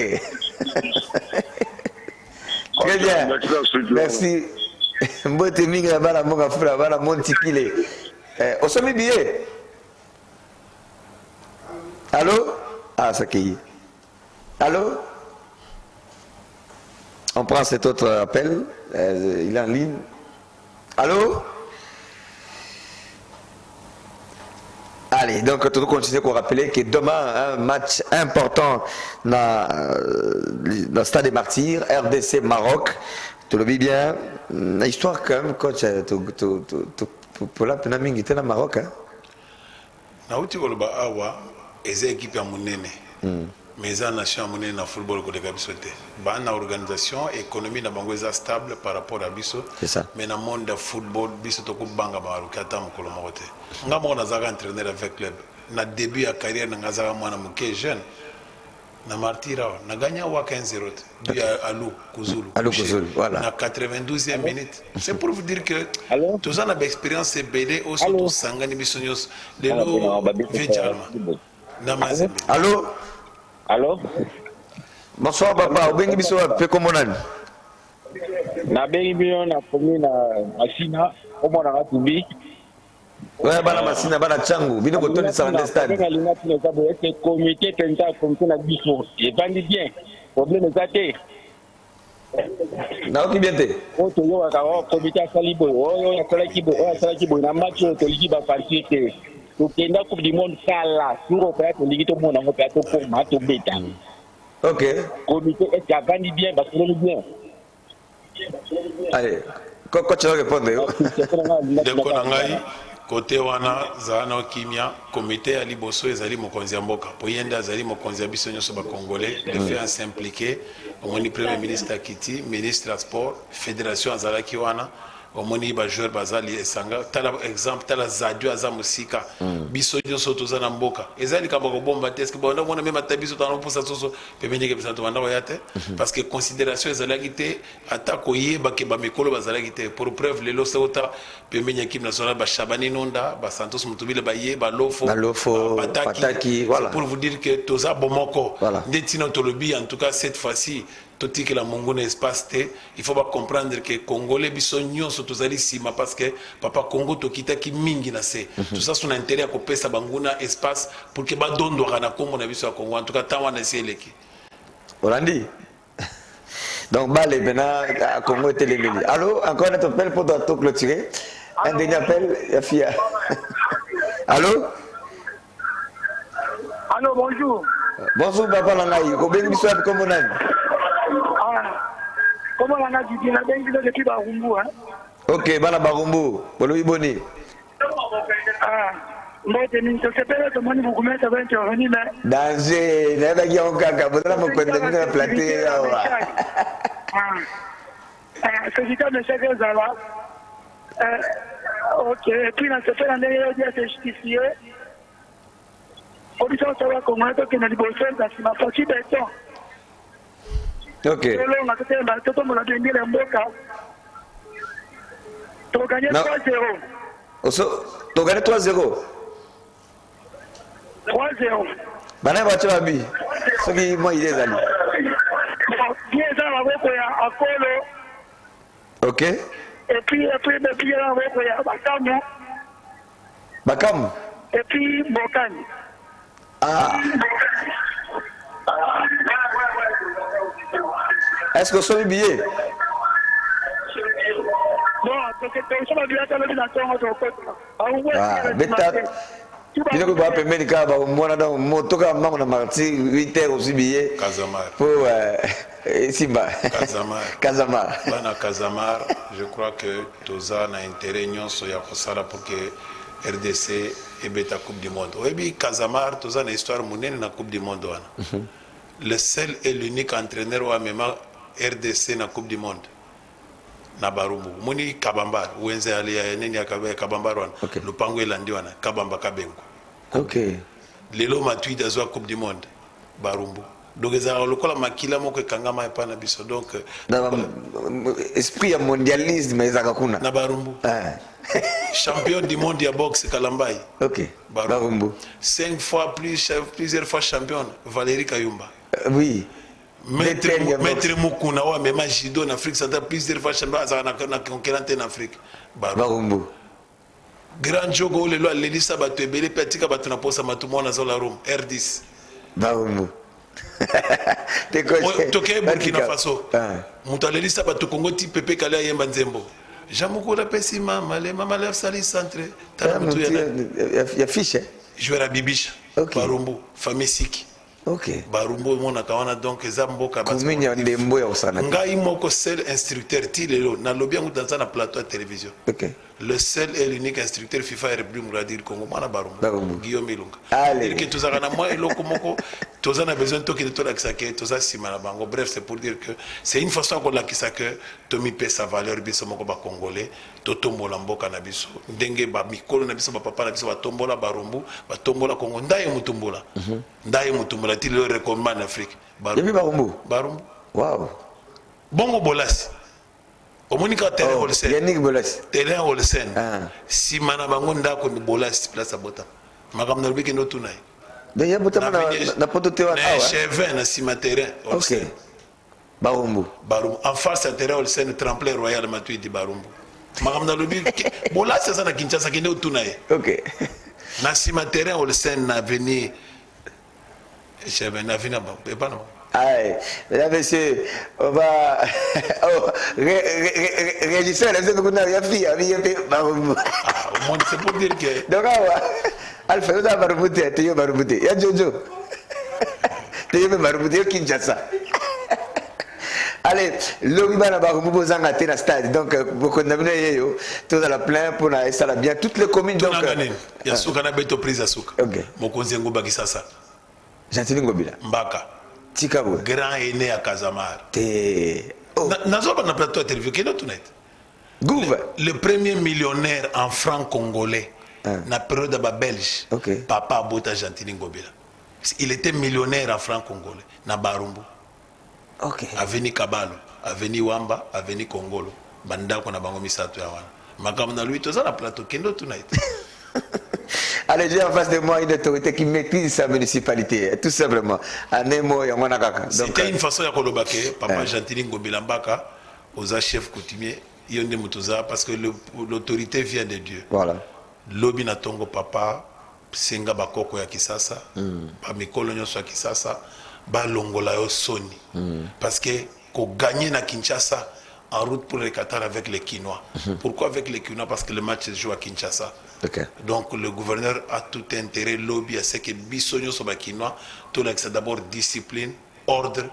Très bien. Merci. Mbote mingi na bala monga fula bala montikile. Osomi billet. Allô? Ah, ça qui est. Allô? On prend cet autre appel. Il est en ligne. Allô? Allez, donc tout continuer qu'on rappelait que demain, un match important dans le Stade des Martyrs, RDC Maroc. Tu le vis bien. L'histoire quand même, coach, pour la peine mingi, tu es au Maroc. Nauti Koloba Awa, les équipes à Mounene. Mais les nations à Mounene dans football que les Gabisoté. Une organisation, économie na bango est stable par rapport à Bisso. C'est ça. Mais dans le monde du football, Bisso toko banga Maroc, atam Kolomorote. Nga mo nazaka entraîneur avec club. Na début de carrière nazaka mwana muke jeune. Na Martira, na gagné wa 15-0 du Alou Kuzulu. Alou Kuzulu, voilà. Na 92e minute. C'est pour vous dire que tout ça n'a expérience c'est BD aussi tout sangani bisonyos de l'eau végalement. Allô? Allô? Bonsoir papa, obengi biso pe komonani. Na bengi bino na komi na Masina, komona ngatubi. Ouais, bana Masina bana Tchangu, bino ko toni sa stade. Na linga tino ka bo ete comité tenta comité na biso. Et bandi bien. Problème ezate. Na qui bien té. O to yo ka o comité salibo o ya kala kibo na match to ligi ba partir to kenda coupe du monde sala sur pa to ligi to mona ngo pa to ko ma to beta. OK. Comité est à vendre bien parce que le bien. Allez, quoi tu vas répondre? Ndeko na ngai côté wana zana kimia comité ali boso ezali mokonzi mboka po yenda azali mokonzi ya biso nyoso ba congolais le fait à s'impliquer omoni premier ministre Akiti ministre ya sport fédération azalaki wana omoni ba joueur bazali esanga tala exemple tala zadio aza musika biso nyoso tozana mboka ezali kaba ko bomba teske bonda mona même atabiso tano posa soso pemeni ke bisanto banda yate parce que considération ezalaki te atako yeba ke ba mikolo bazalaki te pour preuve lelo sota pemeni équipe nationale ba Shabani Nonda ba Santos Mutubile ba yeba lofo pataki voilà pour vous dire que toza bomoko ndetina tolobi en tout cas cette fois-ci toti que la mongone espace te il faut pas comprendre que congolais biso nyonso tozali sima parce que papa Congo tokita ki mingi na se tout ça son intérêt à kopesa banguna espace pour que ba dondo kana Congo na biso ya Congo en tout cas tawa na sieleki Orandi donc balé maintenant Congo était les mili. Allô, encore un appel pour tout clôturer. Un dernier appel, Yafia. Allô? Allô, bonjour. Bonjour papa Langaï, combien de soirs comme on a? Comment on a dit qu'il y a bien depuis Barumbu, hein? Ok, bana Barumbu, Bolo Iboni. Moi, je ne sais pas comment vous mettez à intervenir, mais. Danger, n'a pas dit en caca, vous allez me connaître la platé là. C'est juste un chèque là. Ok, et puis dans ce fait, on est justifié. On dit ça va comment est-ce que nous bossons dans ma partie béton. Ok. On a fait un tout le monde a gagné les Mboka. Tu as gagné 3-0. Tu as gagné 3-0. 3-0. Bana voiture à bi. Ce qui moi il est allé. Bien ça va voir à Kolo. Ok. Et puis là on va voir à Bakam. Bakam. Et puis Bokani. Ah. Est-ce que vous avez billet? Non, parce que tu as bien ça le dans ah, beta. Tu ne peux pas permettre qu'à moi dans moto comme moi on a marché 8 heures aussi billet. Casamar. Pour Simba. Casamar. Casamar. Bana Casamar, je crois que Toza na intérêt nyonso ya kosala pour que RDC et beta Coupe du Monde. Oui, Casamar, Toza na histoire monene na Coupe du Monde wana. Le seul et l'unique entraîneur wa mema RDC na Coupe du Monde. Na Barumbu. Moni Kabambar, Wenze ali ya nini ya Kabambar wana. Lupango elandi wana, Kabamba Kabengo. OK. Lelo matui d'azwa Coupe du Monde. Barumbu. Donc ezala lokola makila moko kangama epa na biso. Donc esprit mondialisme ezaka kuna. Na Barumbu. Champion du monde ya boxe Kalambai. OK. Barumbu. 5 fois plusieurs fois champion Valérie Kayumba. Oui. Maître Mukuna wa mema judo en Afrique centrale plusieurs fois champion na conquérante en Afrique. Barumbu. Grand jogo le lo lelisa bato ebele petika bato na posa matumo na zola Rome R10. Barumbu. Toke Burkina Faso. Muta lelisa bato Congo ti pepe kala yemba nzembo. Jamoko la pesi mama le sali centre. Ya fiche. Joueur à Bibisha. Barumbu famille Siki. OK. Barumbu mona kawana donc ezamboka bato. Ndembo ya usana. Ngai moko seul instructeur ti lelo na lobby yangu dans na plateau de télévision. OK. Le seul et l'unique instructeur FIFA et République Muradir Congo mana Barumbu. Guillaume Ilunga. Allez. Que tous na moi eloko moko tous a besoin de toki de toi que tous a simana bango. Bref, c'est pour dire que c'est une façon qu'on la kisa que Tomi paie sa valeur biso moko ba congolais totombola mboka na biso. Ndenge ba mikolo na biso ba papa na biso ba tombola Barumbu, ba tombola Congo ndaye mutumbola. Ndaye mutumbola ti le recommande Afrique. Barumbu. Barumbu. Wow. Bongo bolasi. Omonika terrain Olsen. Yannick Bolasi. Terrain Olsen. Si mana bango ndako ni bolasi place à bota. Makam na lobiki no tunai. Mais ya bota na poto te wana. Chevin na sima terrain Olsen. OK. Barumbu. Barumbu. En face à terrain Olsen tremplin royal matui di Barumbu. Makam na lobiki bolasi ça na Kinshasa kende tunai. OK. Na sima terrain Olsen na veni Chevin na vina ba. Allez, mesdames, messieurs, on va... Oh, régisseur, c'est pour c'est pour dire que... Donc, Alpha, on va rebooter, tu vas rebooter. Il y a Jojo. Tu vas rebooter, Kinshasa. Allez, l'homme va vous en dans le stade. Donc, vous condamnez tout à la plaine pour ça la bien. Toutes les communes. Donc, il y a Soukana Beto prise à Souk. Ok. Mokonzengo Bakisasa. J'entends Ngobila. Mbaka. Tikabou. Grand aîné à Casamar. Nazoba na plateau interview. Quel est net? Gouv. Le premier millionnaire en francs congolais. Na période de Belge. Papa Bota Gentili Ngobila. Il était millionnaire en francs congolais. Na Barumbu. Aveni Kabalo, Aveni Wamba, Aveni Congolo. Banda qu'on a bango misato ya wana. Makamna lui toza na plateau kendo tonight. Allez, j'ai en face de moi une autorité qui maîtrise sa municipalité, tout simplement. C'était une façon de kolobake, Papa Gentili Ngobila Mbaka, aux chefs coutumiers, yonde mutoza parce que l'autorité vient de Dieu. Voilà. Lobi na tongo papa, senga bakoko ya kisasa, ba mikolo nyonso ya kisasa. Balongola yo soni parce que ko gagner na Kinshasa en route pour le Qatar avec les Kinois. Pourquoi avec les Kinois? Parce que le match se joue à Kinshasa. Donc le gouverneur a tout intérêt lobby à ce que bisogno so ba Kinois tout c'est d'abord discipline, ordre,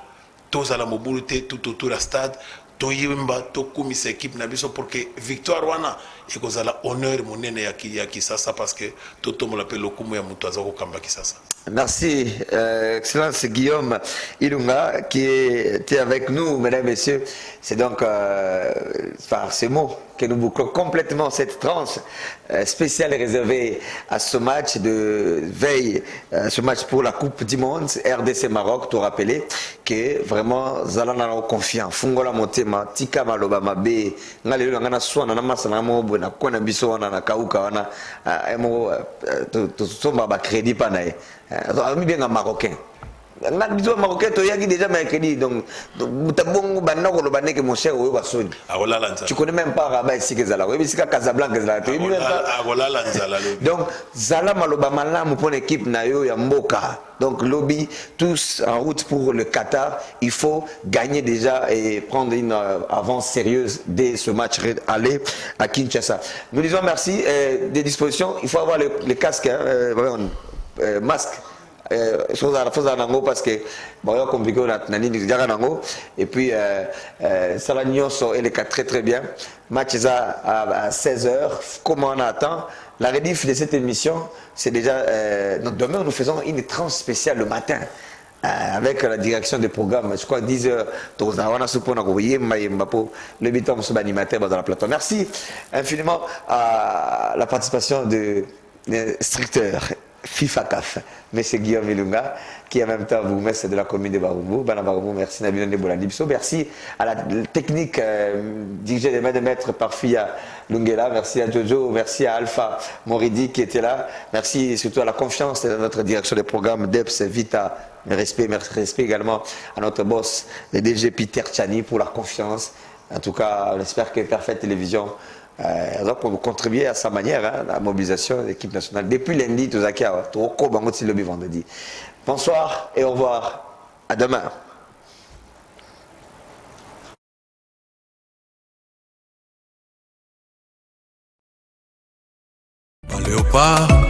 tous à la mobilité tout autour du stade. Toyimba tokumi sa équipe na biso pour que victoire wana et que ça la honneur monene ya Kinshasa parce que toto mo l'appelle lokumu ya mutu azako kamba Kinshasa. Merci, Excellence Guillaume Ilunga qui était avec nous, mesdames et messieurs. C'est donc par ces mots que nous bouclons complètement cette tranche spéciale réservée à ce match de veille, ce match pour la Coupe du Monde, RDC Maroc, tout rappeler que vraiment Zalana confiant, Fungola Motema, Tika Maloba Mabe, Ngalelo Ngana Swana, Namasana Mobo, na Kona Bisona, na Kauka, Wana, Emo, Tomba Crédit Panae. Ami bien un Marocain. Un Marocain, tu as déjà mercredi. Donc, mon cher, tu connais même pas Rabat ici que Zala. Oui, c'est Casablanca. Donc, Zala Maloba Malam pour l'équipe Nayo Yamboka. Donc, lobby, tous en route pour le Qatar. Il faut gagner déjà et prendre une avance sérieuse dès ce match aller à Kinshasa. Nous disons merci des dispositions. Il faut avoir les casques. Masque chose à la fois parce que bon compliqué et puis Salagnoso et les cas très bien match à 16h comment on attend la rediff de cette émission c'est déjà demain nous faisons une tranche spéciale le matin avec la direction des programmes je crois 10h le bitom sur l'animateur dans la plateau. Merci infiniment à la participation de l'instructeur FIFA CAF, M. Guillaume Ilunga, qui en même temps vous maître de la commune de Barumbu. Merci Nabino Nebolandipso. Merci à la technique dirigée des mains de maître par Fia Lungela. Merci à Jojo. Merci à Alpha Moridi qui était là. Merci surtout à la confiance de notre direction des programmes DEPS Vita. Merci également à notre boss, le DG Peter Chani, pour la confiance. En tout cas, on espère que Parfaite Télévision pour contribuer à sa manière à la mobilisation de l'équipe nationale. Depuis lundi, tout ça qui a le vendredi. Bonsoir et au revoir. À demain. Léopard.